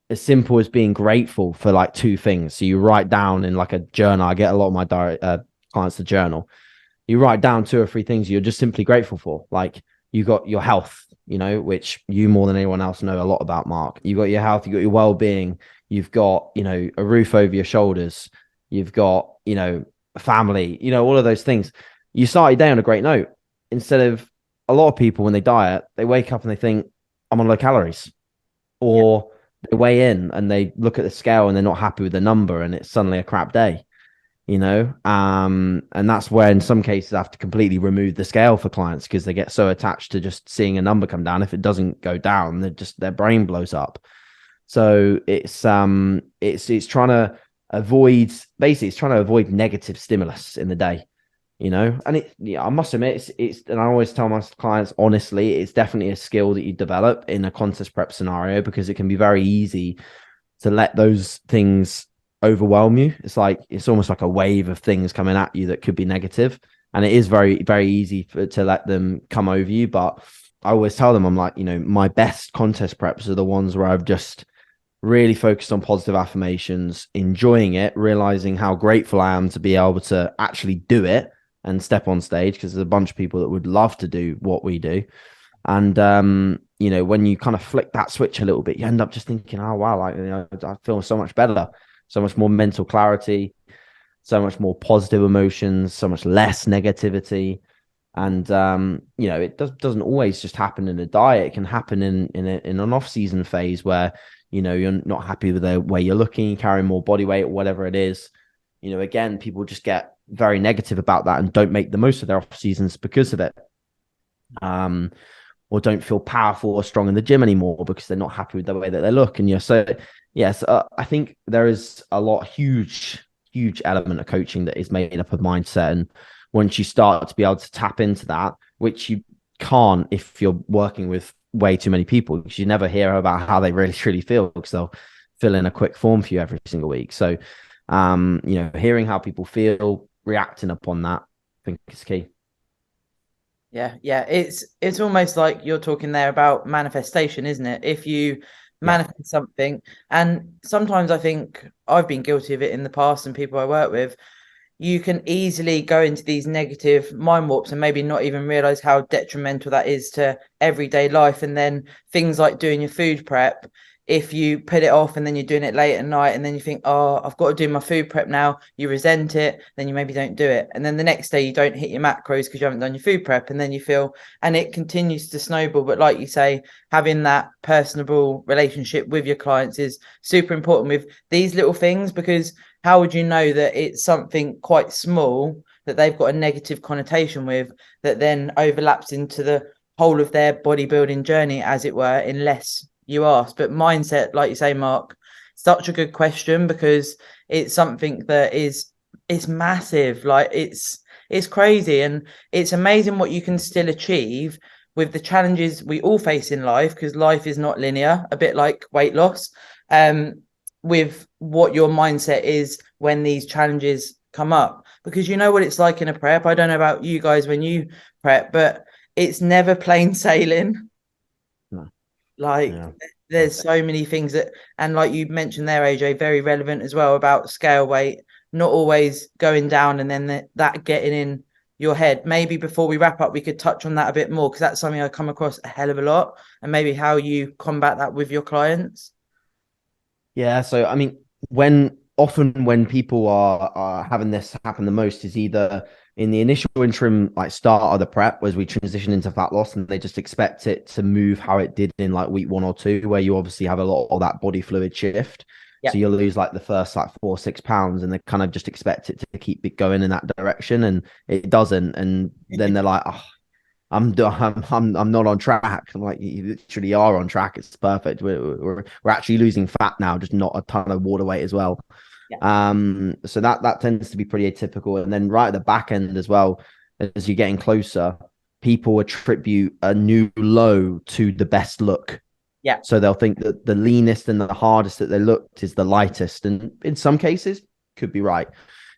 as simple as being grateful for like 2 things. So you write down in like a journal. I get a lot of my clients to journal. You write down 2 or 3 things you're just simply grateful for. Like, you got your health, you know, which you more than anyone else know a lot about, Mark. You got your health, you got your well-being, you've got, you know, a roof over your shoulders, you've got, you know, a family, you know, all of those things. You start your day on a great note. Instead of, a lot of people when they diet, they wake up and they think, I'm on low calories, or they weigh in and they look at the scale and they're not happy with the number and it's suddenly a crap day, you know. And that's where in some cases I have to completely remove the scale for clients, because they get so attached to just seeing a number come down. If it doesn't go down, their brain blows up. So it's trying to avoid, basically it's trying to avoid negative stimulus in the day, you know. And I must admit, it's and I always tell my clients, honestly, it's definitely a skill that you develop in a contest prep scenario, because it can be very easy to let those things overwhelm you. It's almost like a wave of things coming at you that could be negative, and it is very, very easy to let them come over you. But I always tell them, I'm like, you know, my best contest preps are the ones where I've just really focused on positive affirmations, enjoying it, realizing how grateful I am to be able to actually do it and step on stage, because there's a bunch of people that would love to do what we do. And you know, when you kind of flick that switch a little bit, you end up just thinking, oh wow, like, you know, I feel so much better, so much more mental clarity, so much more positive emotions, so much less negativity. And you know, it doesn't always just happen in a diet. It can happen in an off-season phase where, you know, you're not happy with the way you're looking, carrying more body weight or whatever it is. You know, again, people just get very negative about that and don't make the most of their off seasons because of it. Or don't feel powerful or strong in the gym anymore because they're not happy with the way that they look. And yes, I think there is huge element of coaching that is made up of mindset. And once you start to be able to tap into that, which you can't if you're working with way too many people, because you never hear about how they really truly feel, because they'll fill in a quick form for you every single week. So, you know, hearing how people feel, reacting upon that, I think is key. Yeah. It's almost like you're talking there about manifestation, isn't it? If you manifest something, and sometimes I think I've been guilty of it in the past, and people I work with, you can easily go into these negative mind warps and maybe not even realize how detrimental that is to everyday life. And then things like doing your food prep, if you put it off and then you're doing it late at night and then you think, oh, I've got to do my food prep now, you resent it, then you maybe don't do it. And then the next day you don't hit your macros because you haven't done your food prep. And then you feel, and it continues to snowball. But like you say, having that personable relationship with your clients is super important with these little things, because how would you know that it's something quite small that they've got a negative connotation with that then overlaps into the whole of their bodybuilding journey, as it were, unless you ask? But mindset, like you say, Mark, such a good question, because it's something that it's massive. Like it's crazy, and it's amazing what you can still achieve with the challenges we all face in life, because life is not linear, a bit like weight loss. With what your mindset is when these challenges come up, because you know what it's like in a prep. I don't know about you guys when you prep, but it's never plain sailing. No. Like there's so many things that, and like you mentioned there, AJ, very relevant as well, about scale weight not always going down and then that getting in your head. Maybe before we wrap up, we could touch on that a bit more, because that's something I come across a hell of a lot, and maybe how you combat that with your clients. Yeah, so I mean, when people are having this happen the most is either in the initial interim, like start of the prep, as we transition into fat loss, and they just expect it to move how it did in like week 1 or 2, where you obviously have a lot of that body fluid shift. Yeah. So you'll lose like the first like 4-6 pounds, and they kind of just expect it to keep it going in that direction, and it doesn't. And then they're like, oh, I'm not on track. I'm like, you literally are on track. It's perfect. We're actually losing fat now, just not a ton of water weight as well. Yeah. So that tends to be pretty atypical. And then right at the back end as well, as you're getting closer, people attribute a new low to the best look. Yeah. So they'll think that the leanest and the hardest that they looked is the lightest. And in some cases, could be right.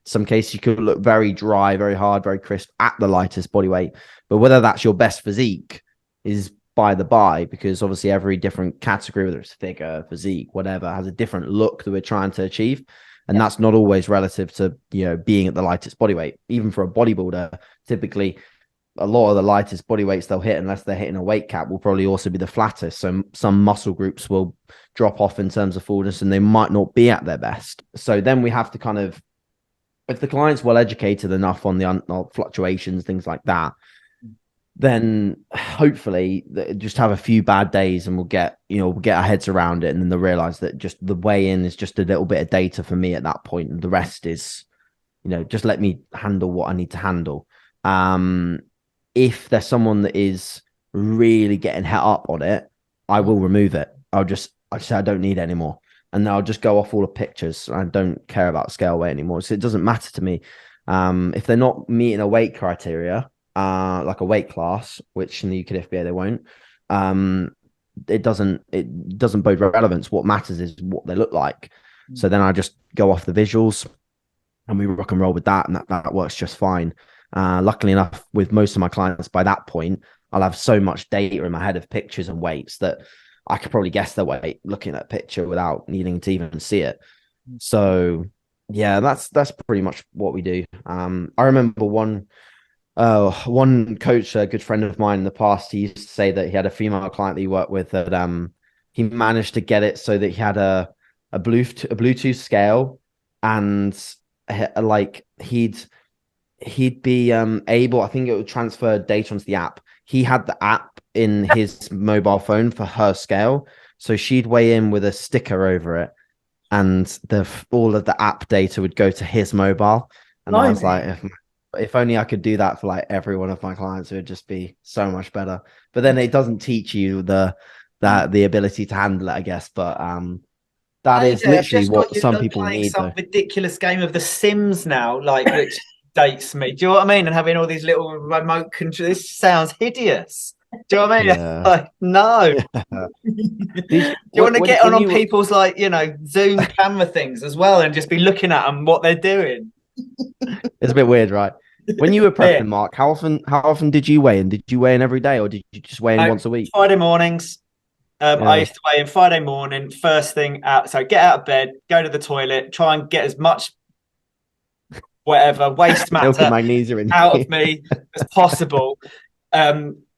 Some cases you could look very dry, very hard, very crisp at the lightest body weight. But whether that's your best physique is by the by, because obviously every different category, whether it's figure, physique, whatever, has a different look that we're trying to achieve. And that's not always relative to, you know, being at the lightest body weight. Even for a bodybuilder, typically a lot of the lightest body weights they'll hit, unless they're hitting a weight cap, will probably also be the flattest. So some muscle groups will drop off in terms of fullness and they might not be at their best. So then we have to kind of, if the client's well educated enough on the fluctuations, things like that, then hopefully just have a few bad days and we'll get our heads around it. And then they'll realize that just the way in is just a little bit of data for me at that point. And the rest is, you know, just let me handle what I need to handle. If there's someone that is really getting het up on it, I will remove it. I say I don't need it anymore. And then I'll just go off all the pictures. I don't care about scale weight anymore. So it doesn't matter to me. If they're not meeting a weight criteria, like a weight class, which in the UKFBA they won't, it doesn't bode relevance. What matters is what they look like. So then I just go off the visuals and we rock and roll with that, and that works just fine. Luckily enough, with most of my clients, by that point, I'll have so much data in my head of pictures and weights that I could probably guess their weight looking at a picture without needing to even see it. So yeah, that's pretty much what we do. I remember one coach, a good friend of mine in the past, he used to say that he had a female client that he worked with that he managed to get it so that he had a Bluetooth scale, and like he'd he'd be able, I think it would transfer data onto the app. He had the app in his mobile phone for her scale. So she'd weigh in with a sticker over it, and all of the app data would go to his mobile. And I was like, if only I could do that for like every one of my clients, it would just be so much better. But then it doesn't teach you the ability to handle it, I guess. But that is I've literally just got what you some people playing need, some though. ridiculous game of The Sims now, like which dates me. Do you know what I mean? And having all these little remote control. This sounds hideous. Do you know what I mean? Yeah. Like, no. Do you want to get on people's like, you know, Zoom camera things as well and just be looking at them what they're doing? It's a bit weird, right? When you were prepping, Mark, how often did you weigh in? Did you weigh in every day, or did you just weigh in once a week? Friday mornings. I used to weigh in Friday morning, first thing out. So get out of bed, go to the toilet, try and get as much waste matter magnesium out of me as possible.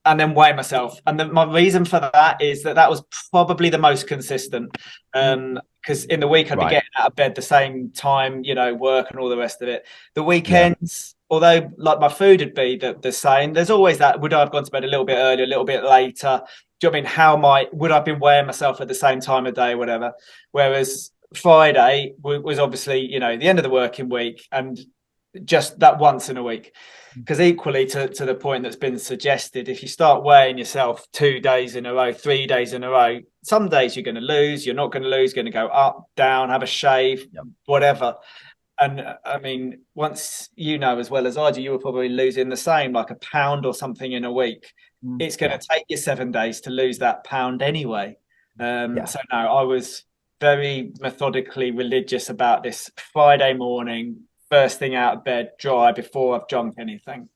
And then weigh myself. And my reason for that is that was probably the most consistent. Because in the week I'd be getting out of bed the same time, you know, work and all the rest of it. The weekends, although like my food would be the same, there's always that, would I have gone to bed a little bit earlier, a little bit later? Do you know what I mean? Would I have been weighing myself at the same time of day, whatever? Whereas Friday was obviously, you know, the end of the working week and just that once in a week. Because equally to the point that's been suggested, if you start weighing yourself 2 days in a row, 3 days in a row, some days you're going to lose, you're not going to lose, going to go up, down, have a shave, whatever. And I mean, once you know as well as I do, you were probably losing the same, like a pound or something in a week. It's going to take you 7 days to lose that pound anyway. So no, I was very methodically religious about this Friday morning, first thing out of bed, dry before I've drunk anything.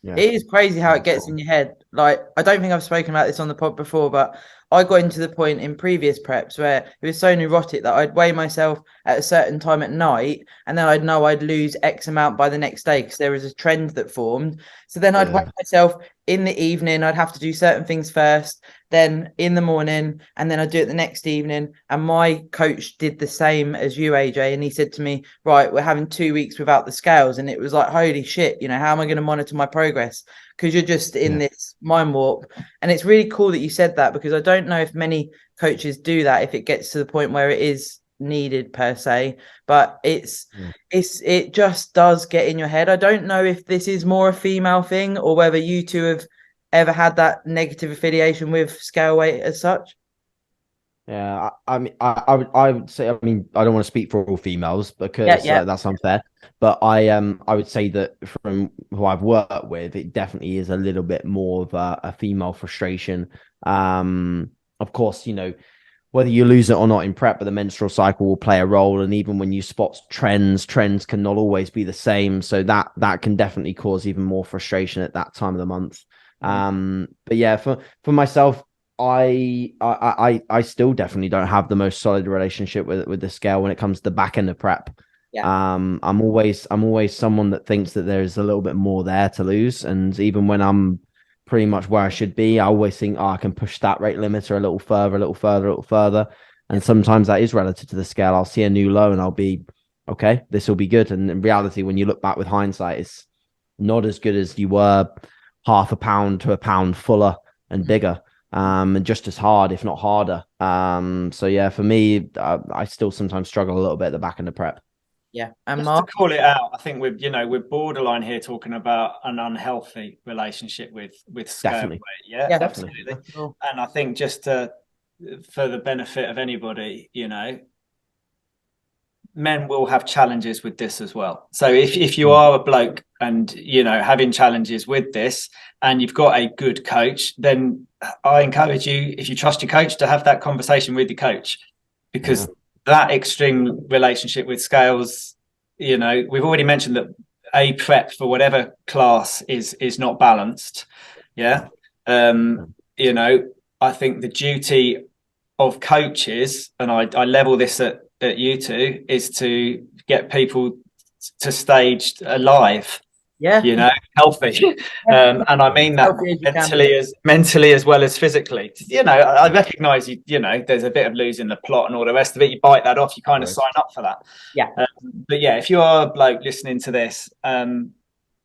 It is crazy how it gets in your head. Like, I don't think I've spoken about this on the pod before, but I got into the point in previous preps where it was so neurotic that I'd weigh myself at a certain time at night, and then I'd know I'd lose X amount by the next day because there was a trend that formed. So then I'd weigh myself in the evening. I'd have to do certain things first, then in the morning, and then I'd do it the next evening. And my coach did the same as you, AJ, and he said to me, right, we're having 2 weeks without the scales. And it was like, holy shit, you know, how am I going to monitor my progress? Because you're just in this mind warp. And it's really cool that you said that, because I don't know if many coaches do that, if it gets to the point where it is needed per se, but it just does get in your head. I don't know if this is more a female thing or whether you two have ever had that negative affiliation with scale weight as such. Yeah, I mean, I would say, I mean, I don't want to speak for all females because that's unfair, but I would say that from who I've worked with, it definitely is a little bit more of a female frustration. Of course, you know, whether you lose it or not in prep, but the menstrual cycle will play a role, and even when you spot trends can not always be the same, so that can definitely cause even more frustration at that time of the month. But yeah, for myself, I still definitely don't have the most solid relationship with the scale when it comes to the back end of prep. I'm always someone that thinks that there's a little bit more there to lose, and even when I'm pretty much where I should be, I always think, I can push that rate limiter a little further, and sometimes that is relative to the scale. I'll see a new low and I'll be okay, this will be good, and in reality, when you look back with hindsight, it's not as good as you were half a pound to a pound fuller and bigger. And just as hard, if not harder. So yeah, for me, I still sometimes struggle a little bit at the back end of prep. Yeah, and just Mark, to call it out, I think we're borderline here talking about an unhealthy relationship with scale weight. Yeah, absolutely. And I think just for the benefit of anybody, you know, men will have challenges with this as well. So if you are a bloke and, you know, having challenges with this and you've got a good coach, then I encourage you, if you trust your coach, to have that conversation with your coach, because that extreme relationship with scales, you know, we've already mentioned that a prep for whatever class is not balanced. You know, I think the duty of coaches, and I level this at you two, is to get people to stage alive, you know, healthy. And I mean that mentally as well as physically. You know, I recognize you know, there's a bit of losing the plot and all the rest of it. You bite that off, you kind of sign up for that. But yeah, if you are a bloke listening to this,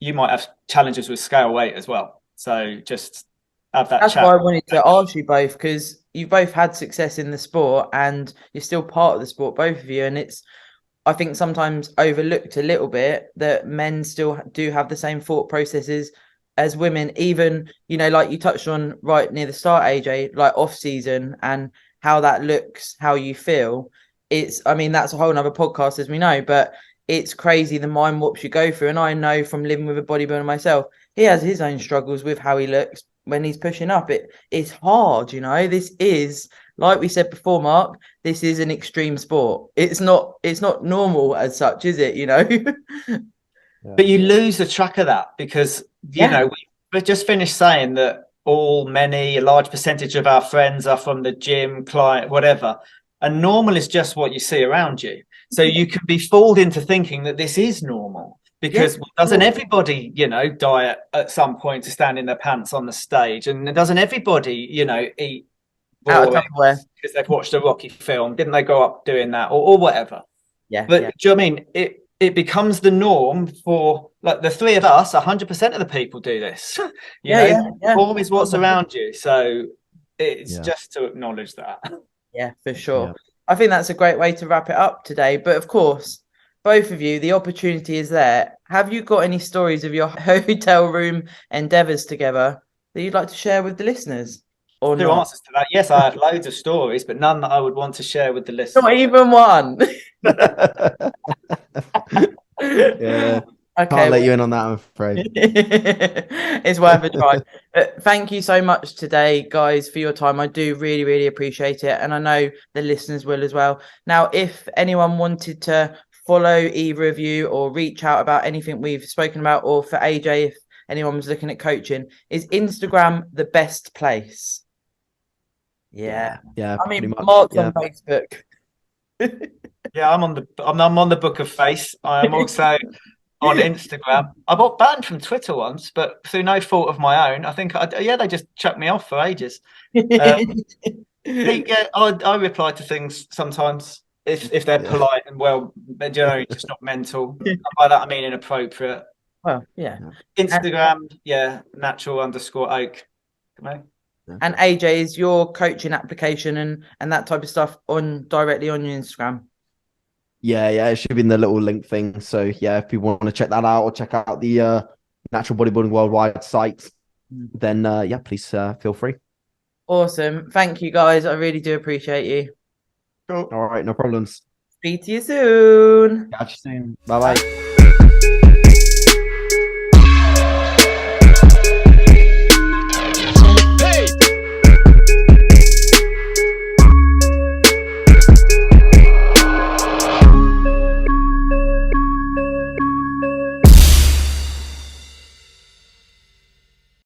you might have challenges with scale weight as well. So just have that That's chat. why I wanted to ask you both, because you've both had success in the sport and you're still part of the sport, both of you. And it's, I think, sometimes overlooked a little bit that men still do have the same thought processes as women, even, you know, like you touched on right near the start, AJ, like off season and how that looks, how you feel. It's, I mean, that's a whole nother podcast, as we know, but it's crazy the mind warps you go through. And I know from living with a bodybuilder myself, he has his own struggles with how he looks when he's pushing up. It's hard, you know. This is, like we said before, Mark, this is an extreme sport. It's not normal as such, is it? You know. But you lose the track of that because you know we just finished saying that a large percentage of our friends are from the gym, client, whatever, and normal is just what you see around you. So you can be fooled into thinking that this is normal because doesn't everybody, you know, diet at some point to stand in their pants on the stage, and doesn't everybody, you know, eat out of because they've watched a Rocky film? Didn't they grow up doing that or whatever? Yeah. But do you know what I mean? It becomes the norm for, like, the three of us. 100% of the people do this. You know, form is what's around you. So it's just to acknowledge that. Yeah, for sure. Yeah. I think that's a great way to wrap it up today. But of course, both of you, the opportunity is there. Have you got any stories of your hotel room endeavors together that you'd like to share with the listeners? Or Two answers to that. Yes, I have loads of stories, but none that I would want to share with the listeners. Not even one. Yeah. Okay, can't let you in on that, I'm afraid. It's worth a try. Thank you so much today, guys, for your time. I do really, really appreciate it. And I know the listeners will as well. Now, if anyone wanted to follow either of you or reach out about anything we've spoken about, or for AJ, if anyone was looking at coaching, is Instagram the best place? Yeah. I mean, Mark's on Facebook. Yeah, I'm on the Book of Face. I'm also on Instagram. I got banned from Twitter once, but through no fault of my own. I think, they just chucked me off for ages. I reply to things sometimes if they're polite and well, they're generally just not mental. By that I mean inappropriate. Well, yeah. Instagram, natural_oak. And AJ, is your coaching application and that type of stuff directly on your Instagram? Yeah, it should be in the little link thing. So yeah, if people want to check that out or check out the Natural Bodybuilding Worldwide site, then please feel free. Awesome. Thank you, guys. I really do appreciate you. Cool. All right, no problems. Speak to you soon. Catch you soon. Bye-bye.